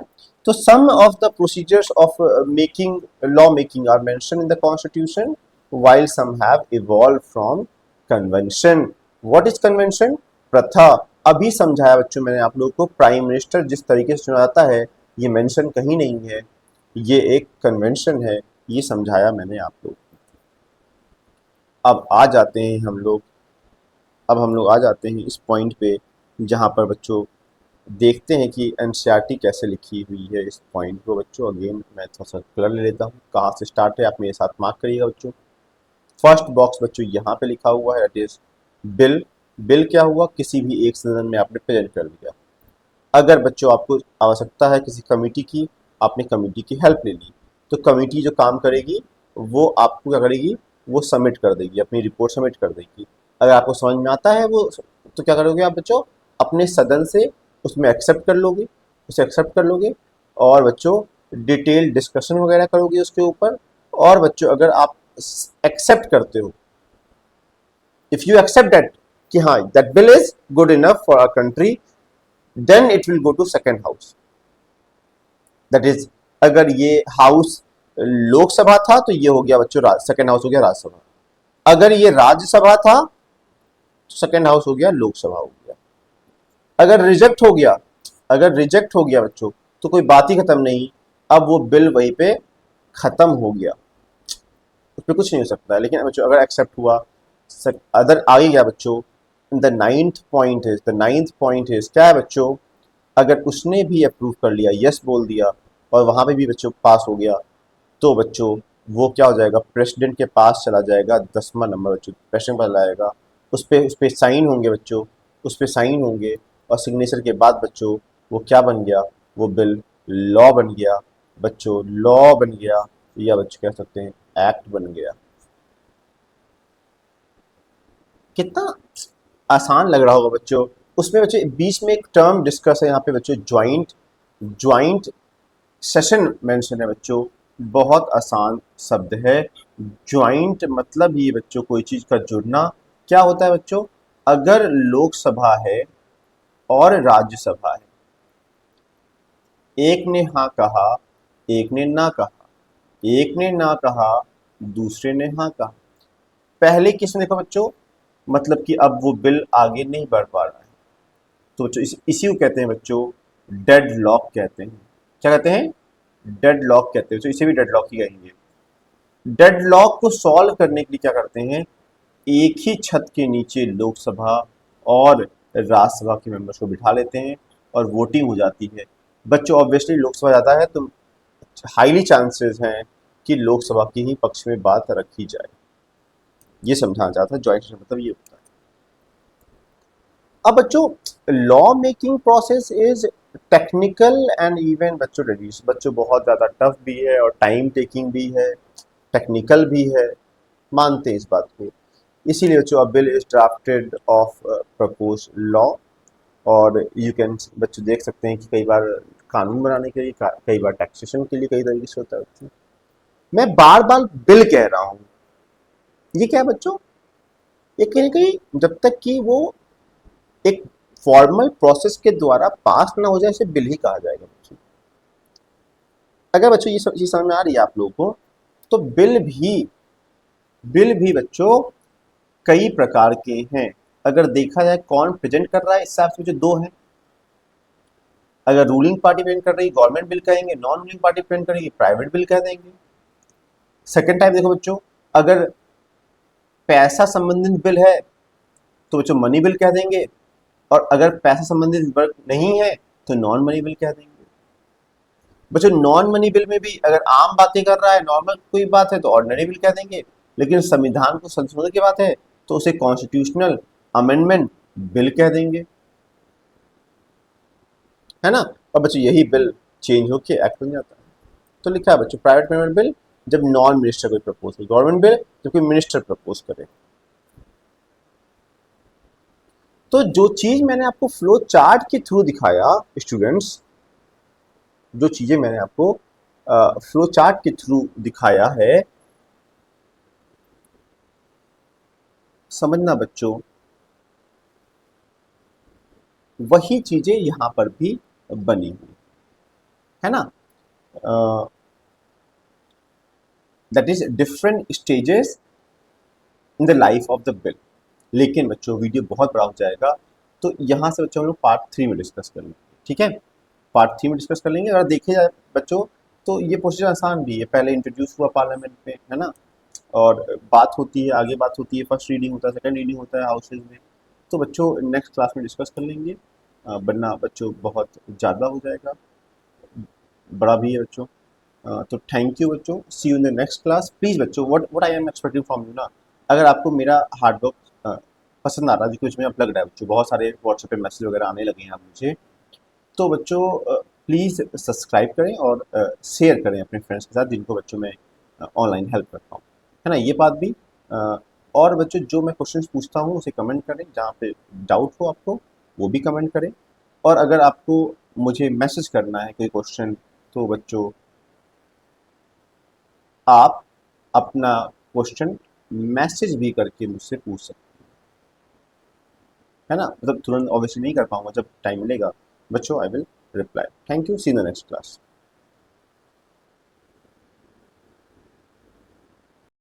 तो some of the procedures of making law making are mention in the constitution while some have evolved from convention। what is convention? प्रथा। अभी समझाया बच्चों मैंने आप लोगों को, प्राइम मिनिस्टर जिस तरीके से चुना जाता है ये मेंशन कहीं नहीं है, ये एक कन्वेंशन है, ये समझाया मैंने आप लोग। अब हम लोग आ जाते हैं इस पॉइंट पे जहाँ पर बच्चों देखते हैं कि एनसीईआरटी कैसे लिखी हुई है। इस पॉइंट को बच्चों अगेन मैं थोड़ा सा क्लियर ले लेता हूँ, कहाँ से स्टार्ट है आप मेरे साथ मार्क करिएगा बच्चों। फर्स्ट बॉक्स बच्चों यहाँ पे लिखा हुआ है, दैट इज बिल। बिल क्या हुआ, किसी भी एक सदन में आपने प्रेजेंट कर दिया। अगर बच्चों आपको आवश्यकता है किसी कमेटी की, आपने कमेटी की हेल्प ले ली, तो कमेटी जो काम करेगी वो आपको क्या करेगी, वो सबमिट कर देगी, अपनी रिपोर्ट सबमिट कर देगी। अगर आपको समझ में आता है वो, तो क्या करोगे आप बच्चों, अपने सदन से उसमें एक्सेप्ट कर लोगे, और बच्चों डिटेल डिस्कशन वगैरह करोगे उसके ऊपर। और बच्चों अगर आप एक्सेप्ट करते हो इफ यू एक्सेप्ट दैट कि हाँ that bill is good enough for our country, then it will go to second house. That is, अगर ये हाउस लोकसभा था तो ये हो गया बच्चों सेकेंड हाउस हो गया राज्यसभा। अगर ये राज्यसभा था तो सेकेंड हाउस हो गया लोकसभा हो गया। अगर रिजेक्ट हो गया, अगर रिजेक्ट हो गया बच्चों तो कोई बात ही खत्म नहीं, अब वो बिल वहीं पे खत्म हो गया, उस पर कुछ नहीं हो सकता है। लेकिन बच्चों अगर एक्सेप्ट हुआ, अदर आगे गया बच्चों, द नाइन्थ पॉइंट इज क्या है बच्चों, अगर उसने भी अप्रूव कर लिया, यस बोल दिया और वहां पे भी बच्चों पास हो गया, तो बच्चों वो क्या हो जाएगा, प्रेसिडेंट के पास चला जाएगा, 10वां नंबर बच्चों प्रेसिडेंट पर लाएगा, उस पे साइन होंगे बच्चों, उस पे साइन होंगे और सिग्नेचर के बाद बच्चों वो क्या बन गया, वो बिल लॉ बन गया बच्चों, लॉ बन गया, या बच्चों कह सकते हैं एक्ट बन गया। कितना आसान लग रहा होगा बच्चों। उसमें बच्चों बीच में एक टर्म डिस्कस है यहाँ पे बच्चों, ज्वाइंट, ज्वाइंट सेशन मेंशन है बच्चों, बहुत आसान शब्द है। ज्वाइंट मतलब ये बच्चों कोई चीज का जुड़ना। क्या होता है बच्चों, अगर लोकसभा है और राज्यसभा है, एक ने हाँ कहा, एक ने ना कहा, एक ने ना कहा, दूसरे ने हाँ कहा, पहले किसने देखो बच्चों, मतलब कि अब वो बिल आगे नहीं बढ़ पा रहा है, तो बच्चों इसी को कहते हैं बच्चों डेड लॉक कहते हैं। क्या कहते हैं, डेड लॉक कहते हैं, तो इसे भी डेड लॉक ही कहेंगे। डेड लॉक को सॉल्व करने के लिए क्या करते हैं, एक ही छत के नीचे लोकसभा और राज्यसभा के मेंबर्स को बिठा लेते हैं और वोटिंग हो जाती है। बच्चों ऑब्वियसली लोकसभा ज़्यादा है तो हाईली चांसेस हैं कि लोकसभा के ही पक्ष में बात रखी जाए। ये समझाना चाहता है ज्वाइंट सेशन मतलब ये होता है। अब बच्चों law making process is technical and even बच्चों रेडियस, बच्चों बहुत ज़्यादा टफ भी है और टाइम टेकिंग भी है, टेक्निकल भी है, मानते हैं इस बात को। इसीलिए बच्चों bill is drafted of propose law, और यू कैन बच्चों देख सकते हैं कि कई बार कानून बनाने के लिए, कई बार टैक्सेशन के लिए कई तरीके से होता है। मैं बार बार बिल कह रहा हूं, ये क्या है बच्चों, ये कहीं ना कहीं जब तक कि वो एक फॉर्मल प्रोसेस के द्वारा पास ना हो जाए इसे बिल ही कहा जाएगा बच्चों। अगर बच्चों ये सब चीज समझ में आ रही है आप लोगों को, तो बिल भी बच्चों कई प्रकार के हैं। अगर देखा जाए कौन प्रेजेंट कर रहा है, इस हिसाब से जो दो हैं, अगर रूलिंग पार्टी प्रेजेंट कर रही है गवर्नमेंट बिल कहेंगे, नॉन रूलिंग पार्टी प्रेजेंट करेगी प्राइवेट बिल कह देंगे। सेकेंड टाइप देखो बच्चों, अगर पैसा संबंधित बिल है तो बच्चों मनी बिल कह देंगे, और अगर पैसा संबंधित वर्क नहीं है तो नॉन मनी बिल कह देंगे। बच्चों नॉन मनी बिल में भी अगर आम बातें कर रहा है, नॉर्मल कोई बात है तो ऑर्डिनरी बिल कह देंगे, लेकिन संविधान को संशोधन की बात है तो उसे कॉन्स्टिट्यूशनल अमेंडमेंट बिल कह देंगे, है ना। और बच्चों यही बिल चेंज होकर एक्ट बन जाता है। तो लिखा है बच्चों प्राइवेट पेमेंट बिल जब नॉन मिनिस्टर कोई प्रपोज करे, गवर्नमेंट बिल जब कोई मिनिस्टर प्रपोज करे। तो जो चीज मैंने आपको फ्लो चार्ट के थ्रू दिखाया स्टूडेंट्स, जो चीजें मैंने आपको फ्लो चार्ट के थ्रू दिखाया है, समझना बच्चों, वही चीजें यहां पर भी बनी हुई है ना। That is different stages in the life of the bill. लेकिन बच्चों वीडियो बहुत बड़ा हो जाएगा, तो यहाँ से बच्चों हम लोग पार्ट 3 में डिस्कस कर लेंगे, ठीक है। पार्ट 3 में डिस्कस कर लेंगे। अगर देखे जाए बच्चों तो ये प्रोसीजर आसान भी है, पहले इंट्रोड्यूस हुआ पार्लियामेंट में, है ना, और बात होती है, आगे बात होती है, फर्स्ट रीडिंग होता है, सेकंड रीडिंग होता है हाउसेज में। तो बच्चों नेक्स्ट क्लास में डिस्कस कर लेंगे, वरना बच्चों बहुत ज़्यादा हो जाएगा, बड़ा भी है बच्चों। तो थैंक यू बच्चों, see you in the next class. Please बच्चों what I am expecting from you ना, अगर आपको मेरा हार्ड वर्क पसंद आ रहा है, जो कुछ में अब लग रहा है बच्चों, बहुत सारे व्हाट्सएप पे मैसेज वगैरह आने लगे हैं अब मुझे, तो बच्चों प्लीज़ सब्सक्राइब करें और शेयर करें अपने फ्रेंड्स के साथ जिनको बच्चों मैं ऑनलाइन हेल्प करता हूँ, है ना, ये बात भी। और बच्चों जो मैं क्वेश्चंस पूछता हूँ उसे कमेंट करें, जहाँ पे डाउट हो आपको वो भी कमेंट करें। और अगर आपको मुझे मैसेज करना है कोई क्वेश्चन, तो बच्चों आप अपना क्वेश्चन मैसेज भी करके मुझसे पूछ सकते हैं। है ना, मतलब तुरंत ऑब्वियसली नहीं कर पाऊंगा, जब टाइम मिलेगा बच्चों I will reply. Thank you, see in the next class.